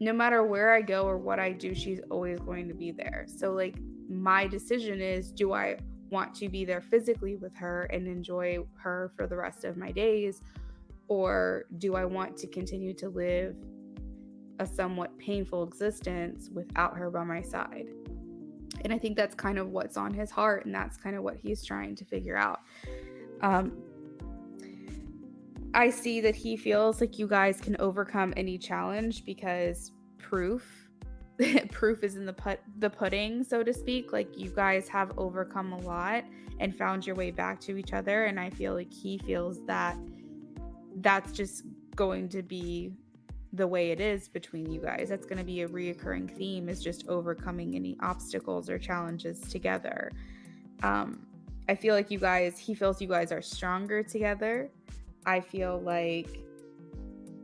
no matter where I go or what I do, she's always going to be there. So like my decision is, do I want to be there physically with her and enjoy her for the rest of my days, or do I want to continue to live a somewhat painful existence without her by my side? And I think that's kind of what's on his heart, and that's kind of what he's trying to figure out. I see that he feels like you guys can overcome any challenge because proof is in the pudding, so to speak. Like you guys have overcome a lot and found your way back to each other, and I feel like he feels that that's just going to be the way it is between you guys. That's going to be a reoccurring theme, is just overcoming any obstacles or challenges together. I feel like he feels you guys are stronger together. I feel like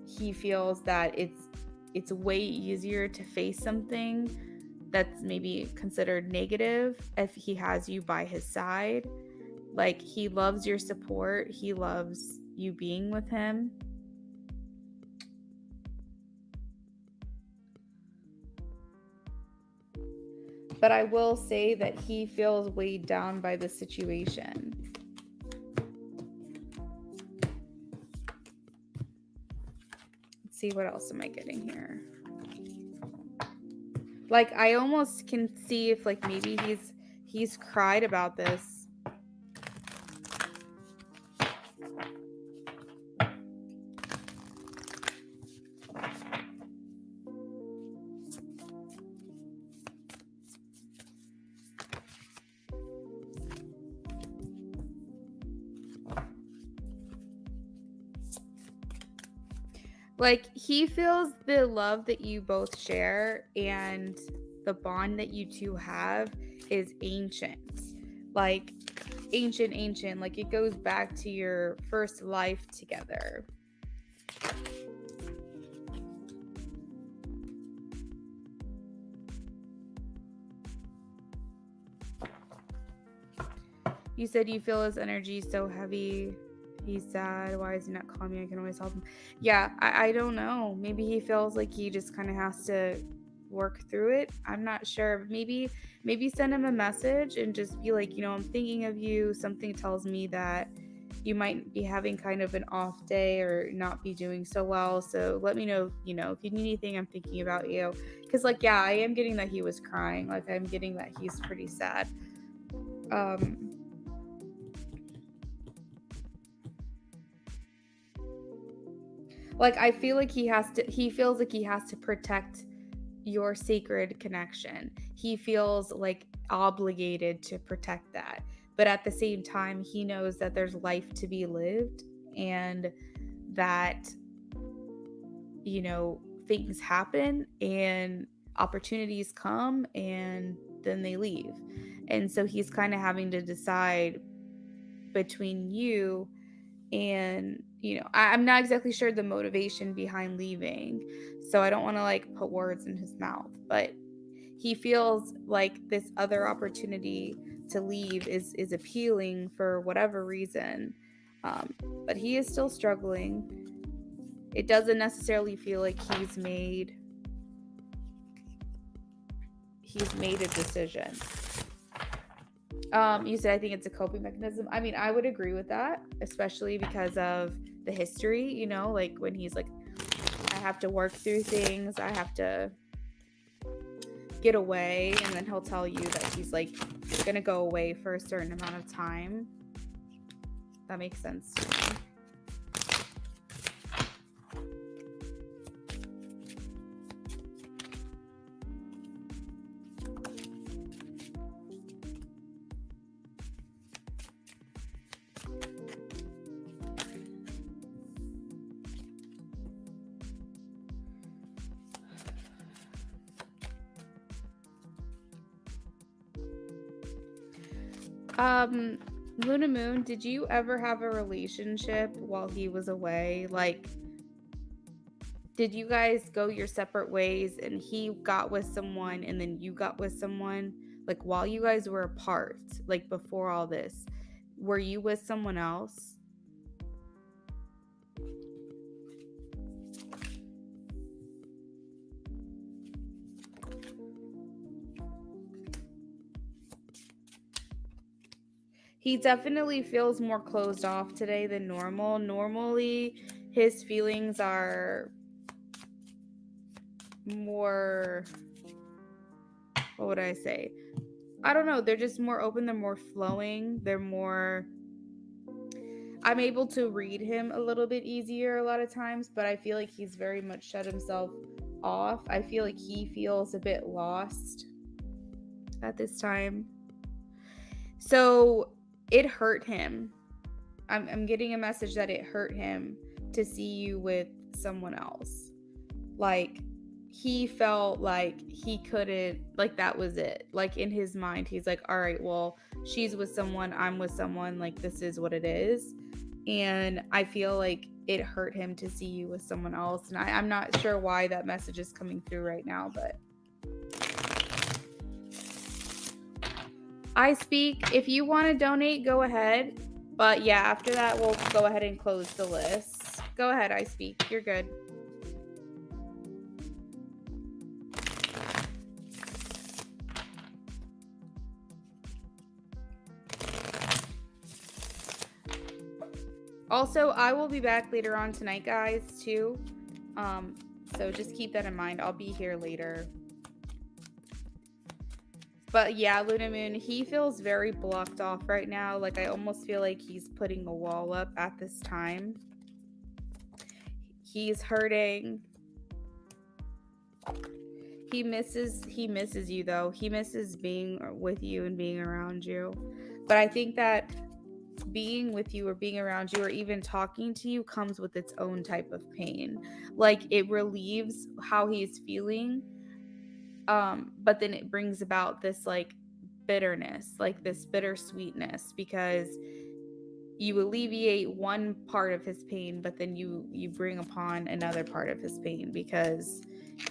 he feels that it's way easier to face something that's maybe considered negative if he has you by his side. Like he loves your support. He loves you being with him. But I will say that he feels weighed down by the situation. See, what else am I getting here? Like I almost can see if like maybe he's cried about this. Like he feels the love that you both share and the bond that you two have is ancient. Like ancient. Like it goes back to your first life together. You said you feel his energy so heavy. He's sad. Why is he not calling me? I can always help him. Yeah, I don't know. Maybe he feels like he just kind of has to work through it. I'm not sure. Maybe send him a message and just be like, I'm thinking of you. Something tells me that you might be having kind of an off day or not be doing so well. So let me know, if you need anything, I'm thinking about you. Because, like, yeah, I am getting that he was crying. Like, I'm getting that he's pretty sad. Like, I feel like he feels like he has to protect your sacred connection. He feels like obligated to protect that. But at the same time, he knows that there's life to be lived and that, things happen and opportunities come and then they leave. And so he's kind of having to decide between you and, I'm not exactly sure the motivation behind leaving. So I don't want to like put words in his mouth, but he feels like this other opportunity to leave is appealing for whatever reason. But he is still struggling. It doesn't necessarily feel like he's made a decision. You said, I think it's a coping mechanism. I mean, I would agree with that, especially because of the history, like when he's like, I have to work through things, I have to get away, and then he'll tell you that he's like gonna go away for a certain amount of time. That makes sense to me. Luna Moon, did you ever have a relationship while he was away? Like, did you guys go your separate ways and he got with someone and then you got with someone? Like, while you guys were apart, like before all this, were you with someone else? He definitely feels more closed off today than normal. Normally, his feelings are more, what would I say? I don't know. They're just more open. They're more flowing. I'm able to read him a little bit easier a lot of times, but I feel like he's very much shut himself off. I feel like he feels a bit lost at this time. So it hurt him. I'm getting a message that it hurt him to see you with someone else. Like, he felt like he couldn't, like, that was it. Like, in his mind, he's like, all right, well, she's with someone, I'm with someone, like, this is what it is. And I feel like it hurt him to see you with someone else. And I'm not sure why that message is coming through right now, but I speak. If you want to donate, go ahead. But yeah, after that, we'll go ahead and close the list. Go ahead, I speak. You're good. Also, I will be back later on tonight, guys, too. So just keep that in mind. I'll be here later. But yeah, Luna Moon, he feels very blocked off right now. Like, I almost feel like he's putting a wall up at this time. He's hurting. He misses you, though. He misses being with you and being around you. But I think that being with you or being around you or even talking to you comes with its own type of pain. Like, it relieves how he's feeling, but then it brings about this like bitterness, like this bittersweetness, because you alleviate one part of his pain, but then you bring upon another part of his pain, because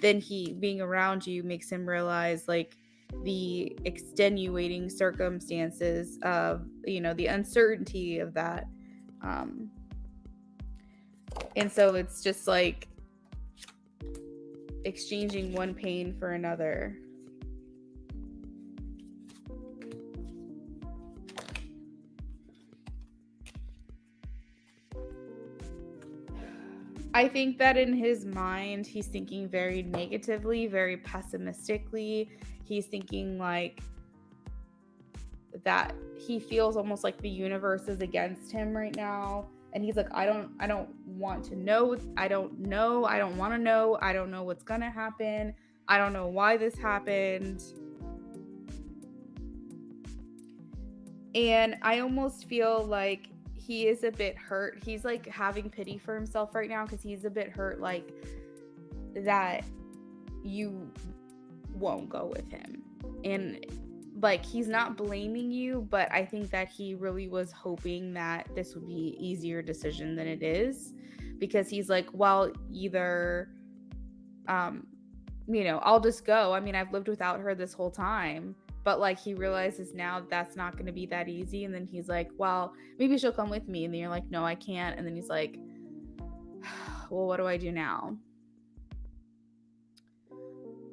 then he being around you makes him realize like the extenuating circumstances of the uncertainty of that, and so it's just like exchanging one pain for another. I think that in his mind, he's thinking very negatively, very pessimistically. He's thinking like that he feels almost like the universe is against him right now. And he's like, I don't want to know. I don't know. I don't want to know. I don't know what's going to happen. I don't know why this happened. And I almost feel like he is a bit hurt. He's like having pity for himself right now because he's a bit hurt, like that you won't go with him. And like, he's not blaming you, but I think that he really was hoping that this would be an easier decision than it is, because he's like, well, either I'll just go. I mean, I've lived without her this whole time. But like, he realizes now that's not going to be that easy. And then he's like, well, maybe she'll come with me. And then you're like, no, I can't. And then he's like, well, what do I do now?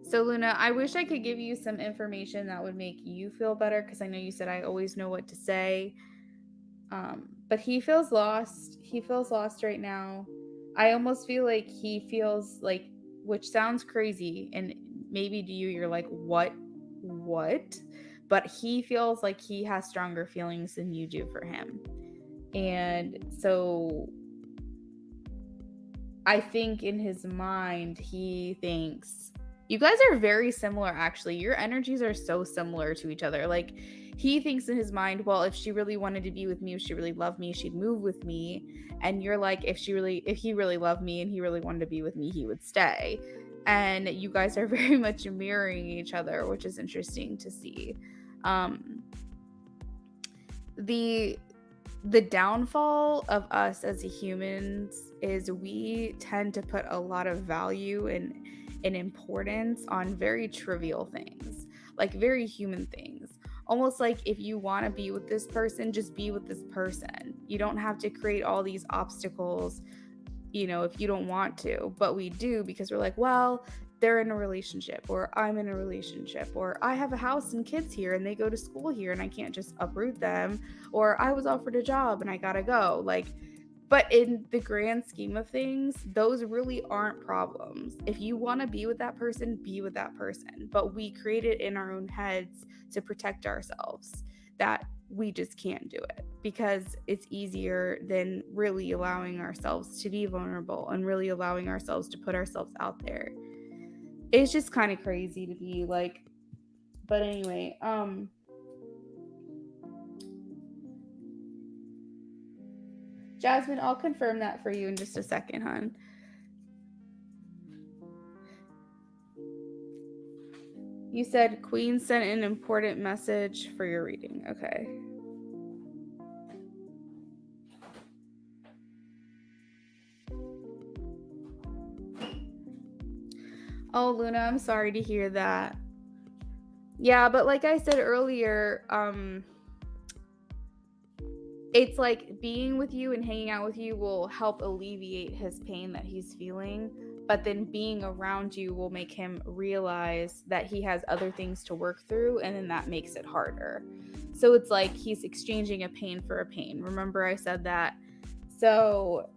So Luna, I wish I could give you some information that would make you feel better, because I know you said I always know what to say. But he feels lost. He feels lost right now. I almost feel like he feels like, which sounds crazy, and maybe to you, you're like, what? But he feels like he has stronger feelings than you do for him. And so I think in his mind, he thinks, you guys are very similar, actually. Your energies are so similar to each other. Like, he thinks in his mind, well, if she really wanted to be with me, if she really loved me, she'd move with me. And you're like, if he really loved me and he really wanted to be with me, he would stay. And you guys are very much mirroring each other, which is interesting to see. The downfall of us as humans is we tend to put a lot of value and importance on very trivial things, like very human things. Almost like, if you want to be with this person, just be with this person. You don't have to create all these obstacles, if you don't want to. But we do, because we're like, well, they're in a relationship, or I'm in a relationship, or I have a house and kids here and they go to school here and I can't just uproot them, or I was offered a job and I gotta go. Like, but in the grand scheme of things, those really aren't problems. If you want to be with that person, be with that person. But we create it in our own heads to protect ourselves, that we just can't do it, because it's easier than really allowing ourselves to be vulnerable and really allowing ourselves to put ourselves out there. It's just kind of crazy to be like, but anyway, Jasmine, I'll confirm that for you in just a second, hon. You said Queen sent an important message for your reading. Okay. Oh, Luna, I'm sorry to hear that. Yeah, but like I said earlier, it's like being with you and hanging out with you will help alleviate his pain that he's feeling. But then being around you will make him realize that he has other things to work through, and then that makes it harder. So it's like he's exchanging a pain for a pain. Remember I said that? So,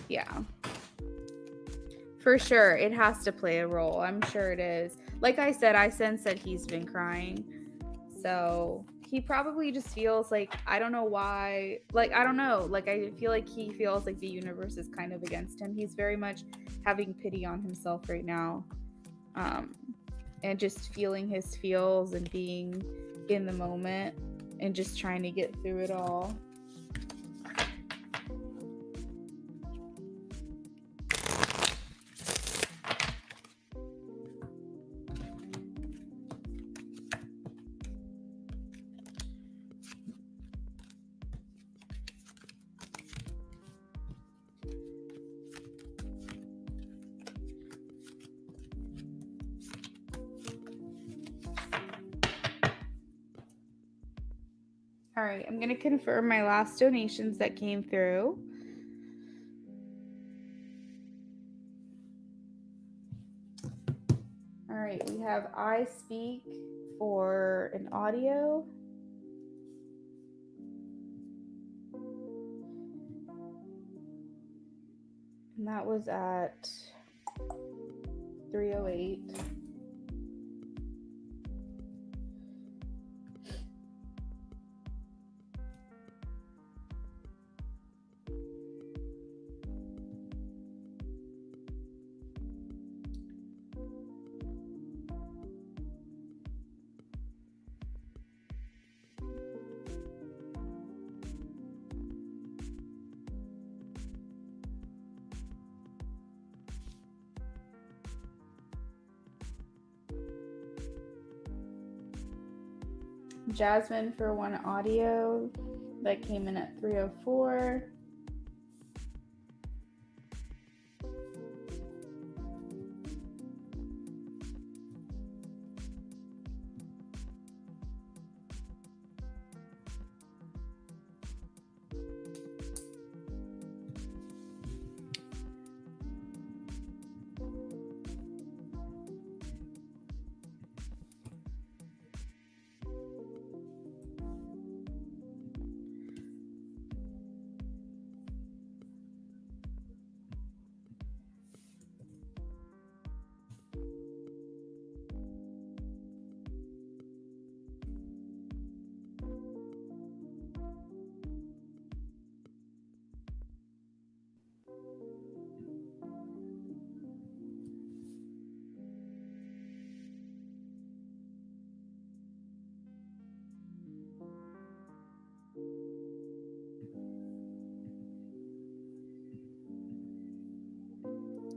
yeah. For sure, it has to play a role. I'm sure it is. Like I said, I sense that he's been crying. So he probably just feels like, I don't know why, like, I don't know, like, I feel like he feels like the universe is kind of against him. He's very much having pity on himself right now, and just feeling his feels and being in the moment and just trying to get through it all. All right, I'm going to confirm my last donations that came through. All right, we have I Speak for an audio. that was at 3:08. Jasmine for one audio that came in at 3:04.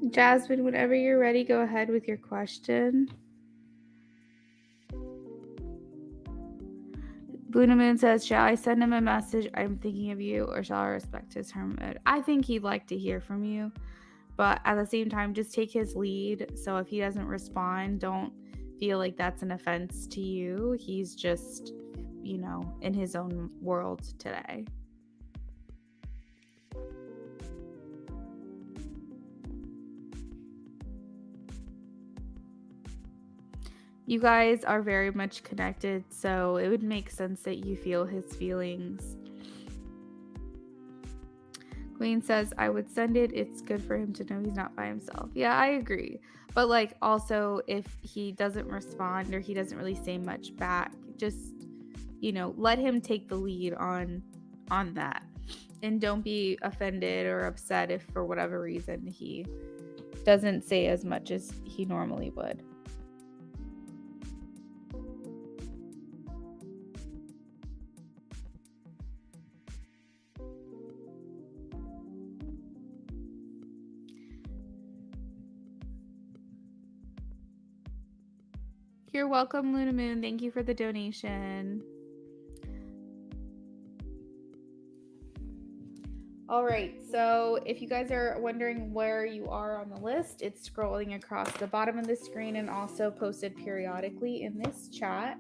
Jasmine, whenever you're ready, go ahead with your question. Luna Moon says, shall I send him a message? I'm thinking of you, or shall I respect his hermit? I think he'd like to hear from you, but at the same time, just take his lead. So if he doesn't respond, don't feel like that's an offense to you. He's just, in his own world today. You guys are very much connected, so it would make sense that you feel his feelings. Queen says, I would send it. It's good for him to know he's not by himself. Yeah, I agree. But also if he doesn't respond or he doesn't really say much back, just, let him take the lead on that. And don't be offended or upset if for whatever reason he doesn't say as much as he normally would. You're welcome, Luna Moon. Thank you for the donation. All right, so if you guys are wondering where you are on the list, it's scrolling across the bottom of the screen and also posted periodically in this chat.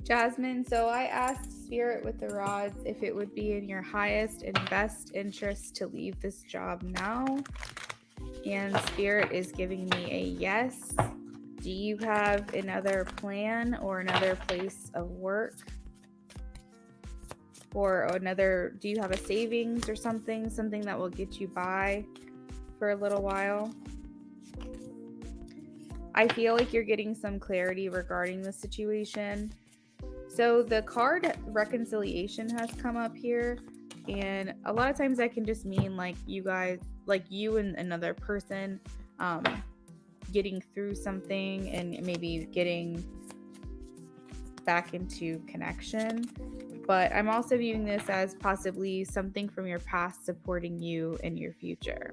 Jasmine, so I asked Spirit with the rods if it would be in your highest and best interest to leave this job now. And Spirit is giving me a yes. Do you have another plan or another place of work? Or do you have a savings or something that will get you by for a little while? I feel like you're getting some clarity regarding the situation. So the card reconciliation has come up here, and a lot of times that can just mean you guys, you and another person getting through something and maybe getting back into connection. But I'm also viewing this as possibly something from your past supporting you in your future.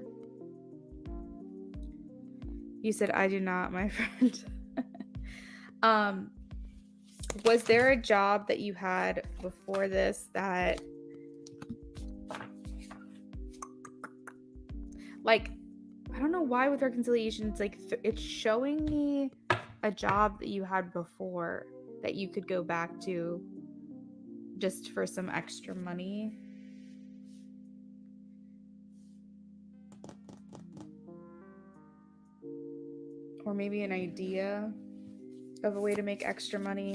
You said, I do not, my friend. Was there a job that you had before this that like, I don't know why with reconciliation, it's like, it's showing me a job that you had before that you could go back to just for some extra money. Or maybe an idea of a way to make extra money.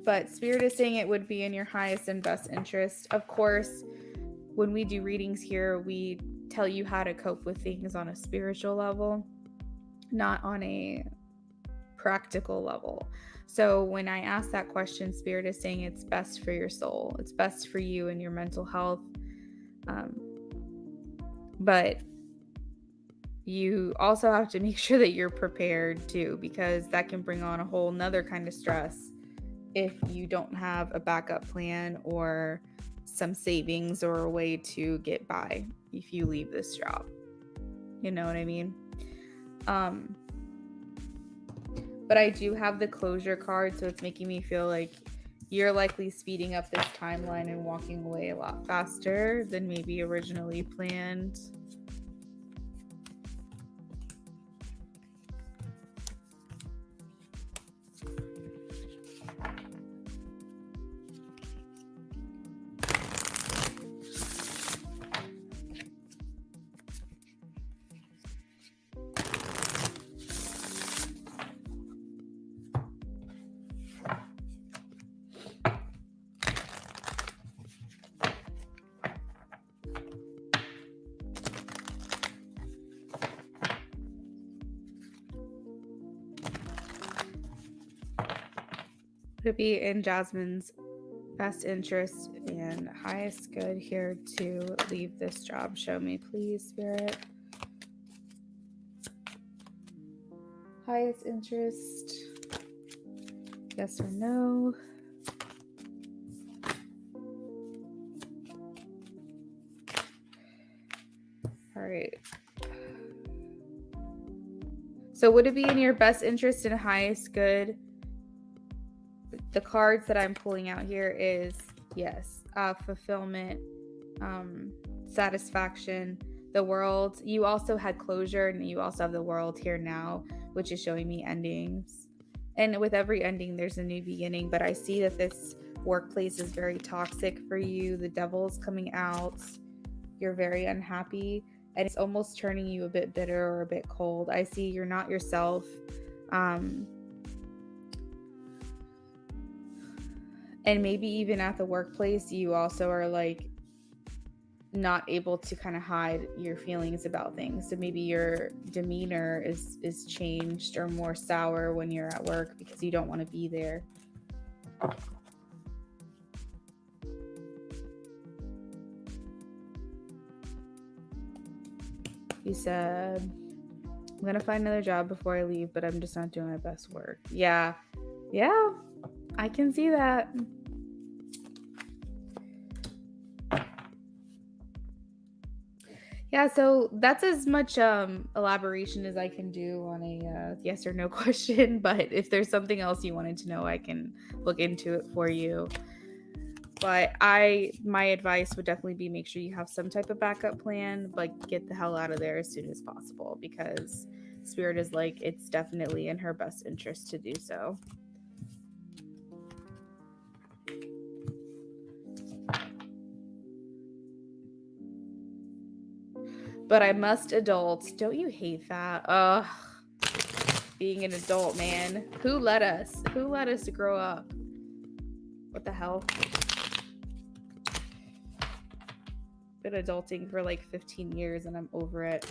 But Spirit is saying it would be in your highest and best interest. Of course, when we do readings here, we tell you how to cope with things on a spiritual level, not on a practical level. So when I ask that question, Spirit is saying it's best for your soul. It's best for you and your mental health. But you also have to make sure that you're prepared too, because that can bring on a whole nother kind of stress if you don't have a backup plan or some savings or a way to get by if you leave this job. You know what I mean? But I do have the closure card, so it's making me feel like you're likely speeding up this timeline and walking away a lot faster than maybe originally planned. Would it be in Jasmine's best interest and highest good here to leave this job? Show me, please, Spirit. Highest interest, yes or no? All right. So would it be in your best interest and highest good? The cards that I'm pulling out here is yes, fulfillment, satisfaction, the world. You also had closure, and you also have the world here now, which is showing me endings. And with every ending, there's a new beginning. But I see that this workplace is very toxic for you. The devil's coming out. You're very unhappy, and it's almost turning you a bit bitter or a bit cold. I see you're not yourself. And maybe even at the workplace, you also are like not able to kind of hide your feelings about things. So maybe your demeanor is changed or more sour when you're at work because you don't want to be there. You said, I'm going to find another job before I leave, but I'm just not doing my best work. Yeah, I can see that. Yeah, so that's as much elaboration as I can do on a yes or no question. But if there's something else you wanted to know, I can look into it for you. But my advice would definitely be make sure you have some type of backup plan, but get the hell out of there as soon as possible, because Spirit is like, it's definitely in her best interest to do so. But I must adult. Don't you hate that? Ugh. Being an adult, man. Who let us grow up? What the hell? Been adulting for like 15 years and I'm over it.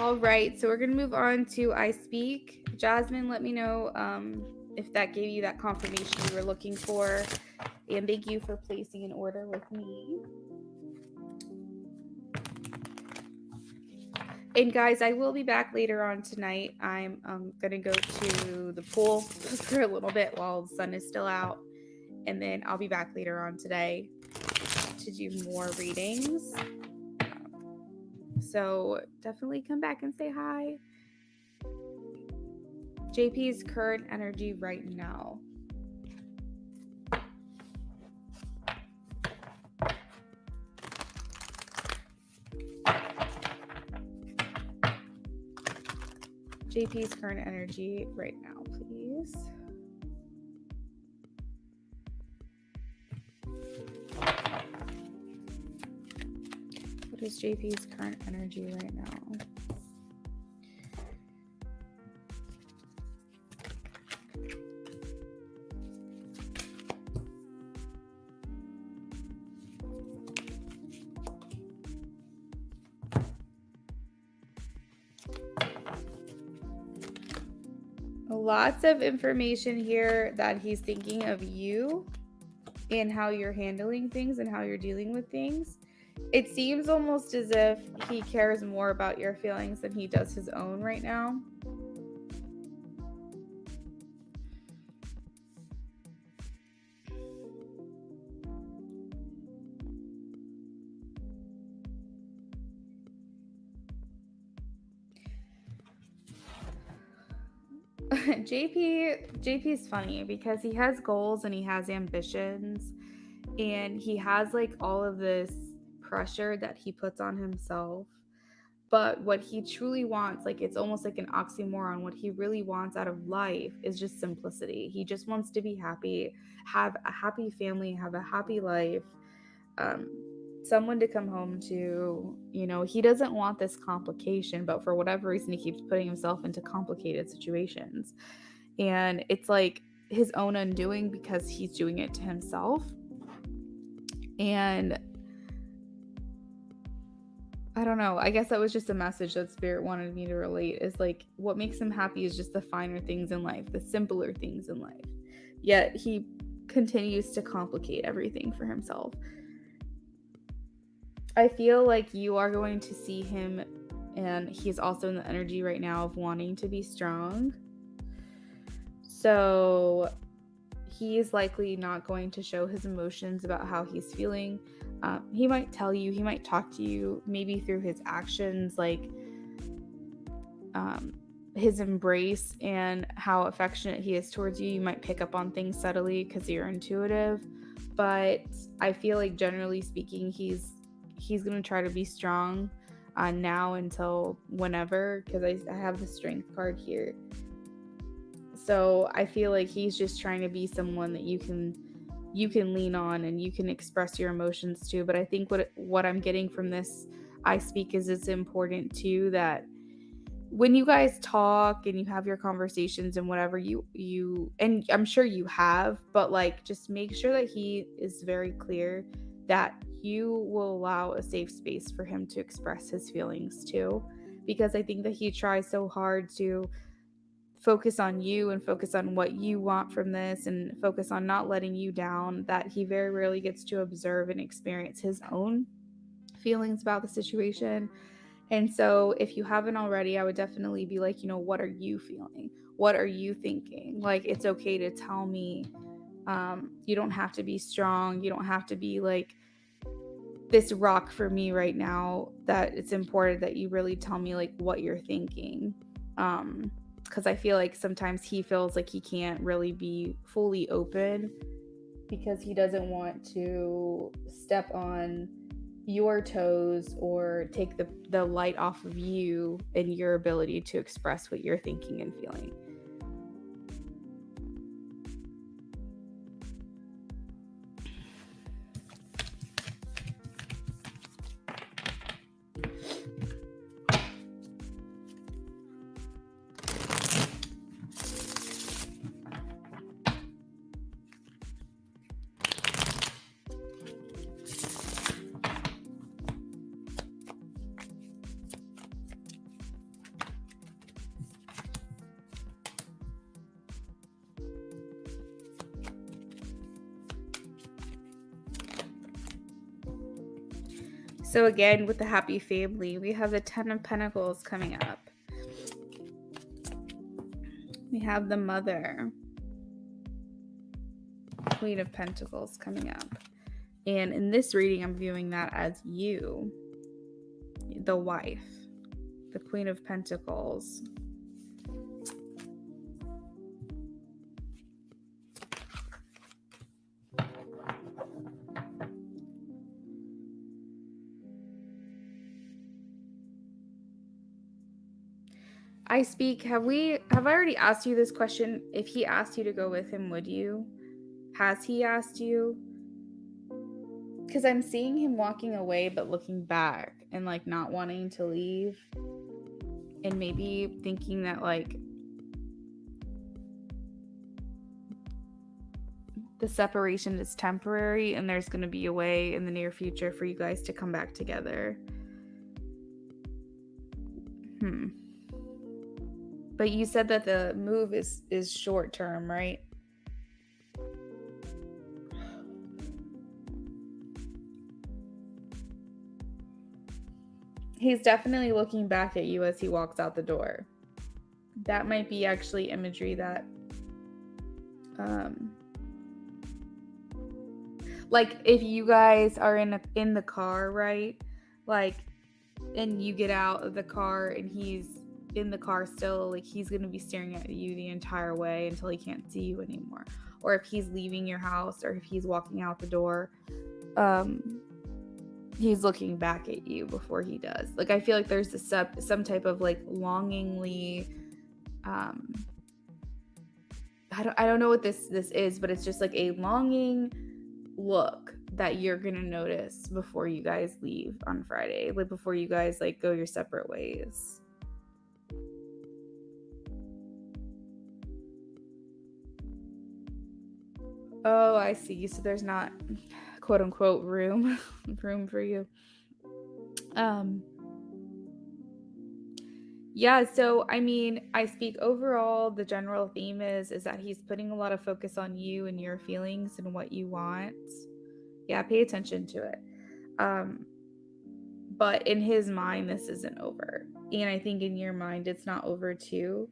All right, so we're going to move on to I Speak. Jasmine, let me know if that gave you that confirmation you were looking for. And thank you for placing an order with me. And guys, I will be back later on tonight. I'm going to go to the pool for a little bit while the sun is still out. And then I'll be back later on today to do more readings. So definitely come back and say hi. JP's current energy right now. JP's current energy right now, please. What is JP's current energy right now? Lots of information here that he's thinking of you and how you're handling things and how you're dealing with things. It seems almost as if he cares more about your feelings than he does his own right now. JP is funny because he has goals and he has ambitions and he has like all of this pressure that he puts on himself. But what he truly wants, like it's almost like an oxymoron, what he really wants out of life is just simplicity. He just wants to be happy, have a happy family, have a happy life, someone to come home to. You know, he doesn't want this complication, but for whatever reason, he keeps putting himself into complicated situations. And it's like his own undoing because he's doing it to himself. And I don't know. I guess that was just a message that Spirit wanted me to relate, is like what makes him happy is just the finer things in life, the simpler things in life. Yet he continues to complicate everything for himself. I feel like you are going to see him, and he's also in the energy right now of wanting to be strong. So he's likely not going to show his emotions about how he's feeling. He might tell you, he might talk to you, maybe through his actions, like his embrace and how affectionate he is towards you. You might pick up on things subtly because you're intuitive. But I feel like generally speaking, he's going to try to be strong now until whenever, because I have the Strength card here. So I feel like he's just trying to be someone that you can lean on and you can express your emotions to. But I think what I'm getting from this I Speak is it's important too that when you guys talk and you have your conversations and whatever, you and I'm sure you have, but like just make sure that he is very clear that you will allow a safe space for him to express his feelings too, because I think that he tries so hard to focus on you and focus on what you want from this and focus on not letting you down, that he very rarely gets to observe and experience his own feelings about the situation. And so if you haven't already, I would definitely be like, what are you feeling? What are you thinking? Like, it's okay to tell me. You don't have to be strong. You don't have to be like this rock for me right now. That it's important that you really tell me like what you're thinking. Because I feel like sometimes he feels like he can't really be fully open because he doesn't want to step on your toes or take the light off of you and your ability to express what you're thinking and feeling. So again, with the happy family, we have the Ten of Pentacles coming up. We have the Mother, Queen of Pentacles coming up. And in this reading, I'm viewing that as you, the wife, the Queen of Pentacles. I speak, have I already asked you this question? If he asked you to go with him, would you? Has he asked you? Because I'm seeing him walking away but looking back and like not wanting to leave, and maybe thinking that like the separation is temporary and there's going to be a way in the near future for you guys to come back together. But you said that the move is short term, right? He's definitely looking back at you as he walks out the door. That might be actually imagery that like if you guys are in the car, right? Like, and you get out of the car and he's in the car still, like he's going to be staring at you the entire way until he can't see you anymore. Or if he's leaving your house, or if he's walking out the door, he's looking back at you before he does. Like I feel like there's some type of like longingly, I don't know what this is, but it's just like a longing look that you're gonna notice before you guys leave on Friday, like before you guys like go your separate ways. Oh, I see. So there's not quote unquote room for you. Yeah, so I mean, I speak overall, the general theme is that he's putting a lot of focus on you and your feelings and what you want. Yeah, pay attention to it. But in his mind, this isn't over. And I think in your mind, it's not over too.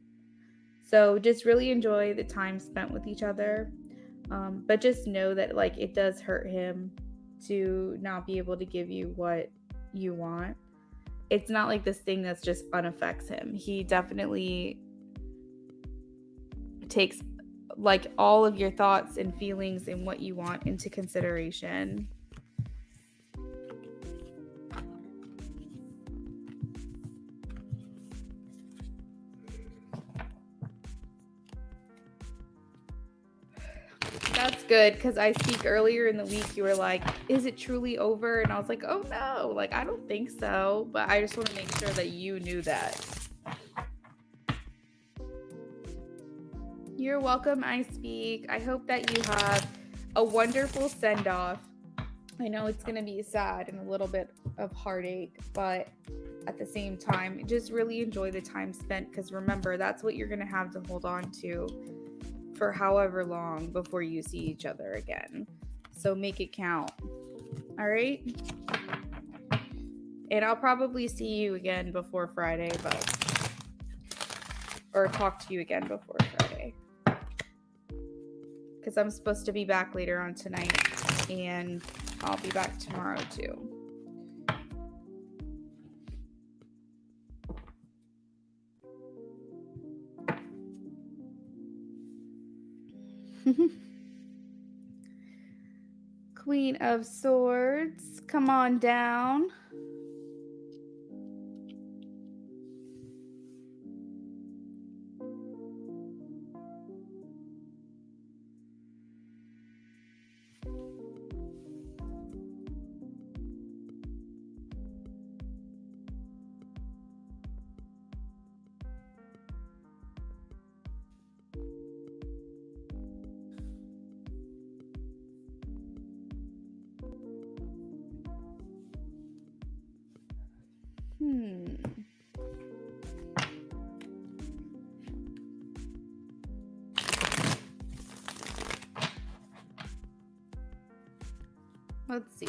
So just really enjoy the time spent with each other. But just know that like it does hurt him to not be able to give you what you want. It's not like this thing that's just unaffects him. He definitely takes like all of your thoughts and feelings and what you want into consideration. That's good, because I speak earlier in the week, you were like, is it truly over? And I was like, oh no, like I don't think so, but I just want to make sure that you knew that. You're welcome, I speak. I hope that you have a wonderful send-off. I know it's going to be sad and a little bit of heartache, but at the same time, just really enjoy the time spent, because remember, that's what you're going to have to hold on to for however long before you see each other again. So make it count. All right? And I'll probably see you again before Friday, or talk to you again before Friday. Because I'm supposed to be back later on tonight, and I'll be back tomorrow too. Queen of Swords, come on down. Let's see.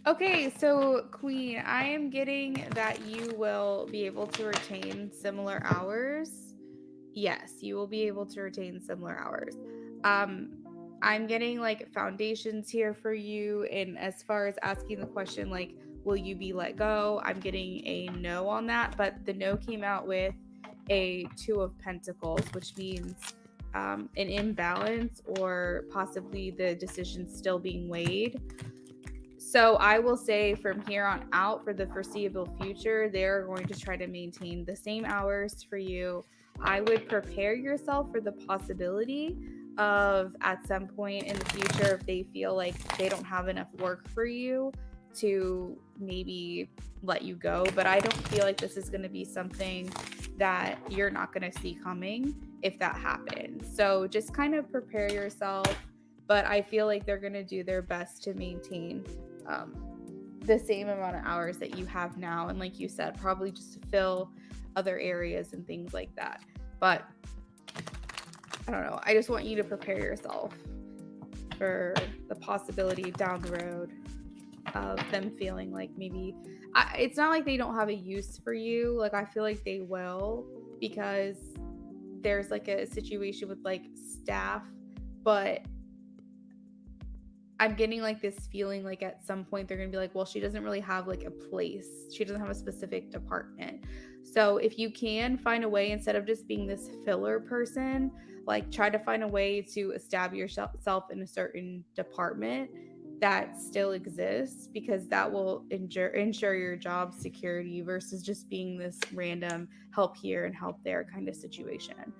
Okay, so Queen, I am getting that you will be able to retain similar hours. Yes, you will be able to retain similar hours. Um, I'm getting like foundations here for you. And as far as asking the question, like, will you be let go? I'm getting a no on that. But the no came out with a Two of Pentacles, which means an imbalance or possibly the decision still being weighed. So I will say from here on out for the foreseeable future, they're going to try to maintain the same hours for you. I would prepare yourself for the possibility of at some point in the future, if they feel like they don't have enough work for you, to maybe let you go. But I don't feel like this is going to be something that you're not going to see coming if that happens. So just kind of prepare yourself. But I feel like they're going to do their best to maintain um, the same amount of hours that you have now. And like you said, probably just to fill other areas and things like that. But I don't know. I just want you to prepare yourself for the possibility down the road of them feeling like maybe it's not like they don't have a use for you. Like, I feel like they will, because there's like a situation with like staff, but I'm getting like this feeling like at some point they're going to be like, well, she doesn't really have like a place. She doesn't have a specific department. So if you can find a way, instead of just being this filler person, like try to find a way to establish yourself in a certain department that still exists, because that will ensure your job security versus just being this random help here and help there kind of situation.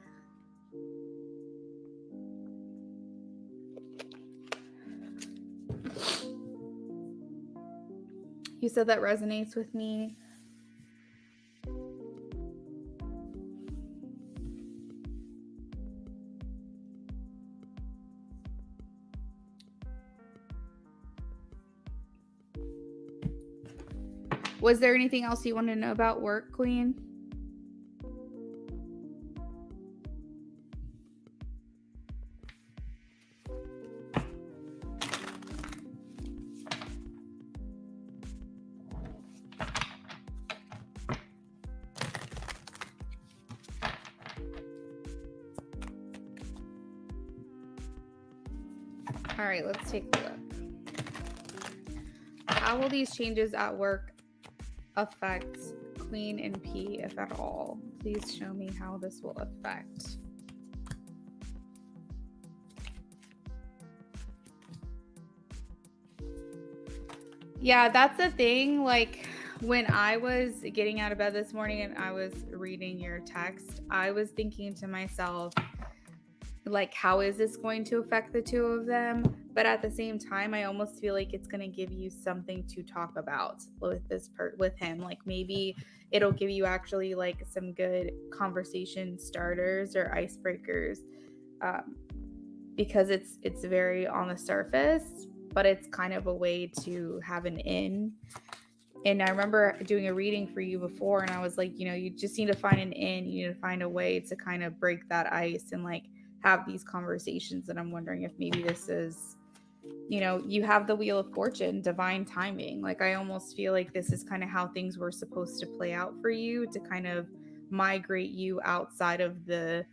You said that resonates with me. Was there anything else you wanted to know about work, Queen? All right, let's take a look. How will these changes at work affect Queen and P, if at all? Please show me how this will affect. Yeah, that's the thing. Like, when I was getting out of bed this morning and I was reading your text, I was thinking to myself, like, how is this going to affect the two of them? But at the same time, I almost feel like it's going to give you something to talk about with with him. Like, maybe it'll give you actually like some good conversation starters or icebreakers, because it's very on the surface, but it's kind of a way to have an in. And I remember doing a reading for you before, and I was like, you just need to find an in. You need to find a way to kind of break that ice and like have these conversations. And I'm wondering if maybe this is, you have the Wheel of Fortune, divine timing. Like, I almost feel like this is kind of how things were supposed to play out for you, to kind of migrate you outside of the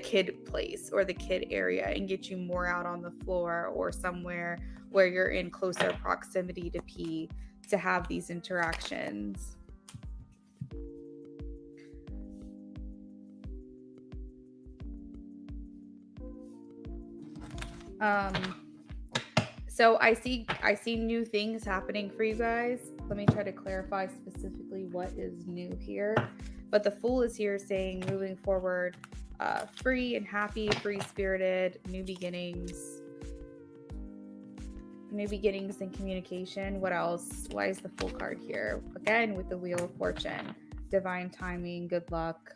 kid place or the kid area and get you more out on the floor or somewhere where you're in closer proximity to P, to have these interactions. So I see new things happening for you guys. Let me try to clarify specifically what is new here. But the Fool is here saying moving forward, free and happy, free spirited, new beginnings and communication. What else? Why is the Fool card here? Again, with the Wheel of Fortune, divine timing, good luck,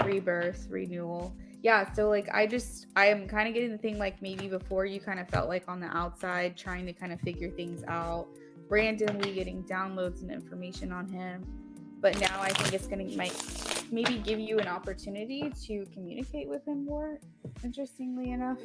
rebirth, renewal. Yeah, so like I am kind of getting the thing, like maybe before you kind of felt like on the outside trying to kind of figure things out, randomly getting downloads and information on him. But now I think it's might maybe give you an opportunity to communicate with him more, interestingly enough.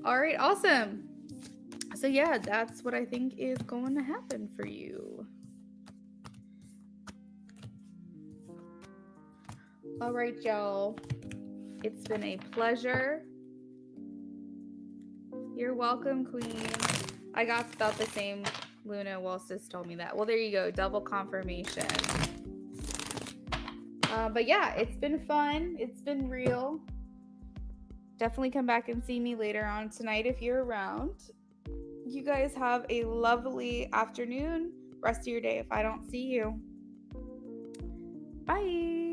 All right, awesome. So yeah, that's what I think is going to happen for you. All right, y'all. It's been a pleasure. You're welcome, Queen. I got about the same Luna while sis told me that. Well, there you go. Double confirmation. But yeah, it's been fun. It's been real. Definitely come back and see me later on tonight if you're around. You guys have a lovely afternoon, rest of your day if I don't see you. Bye.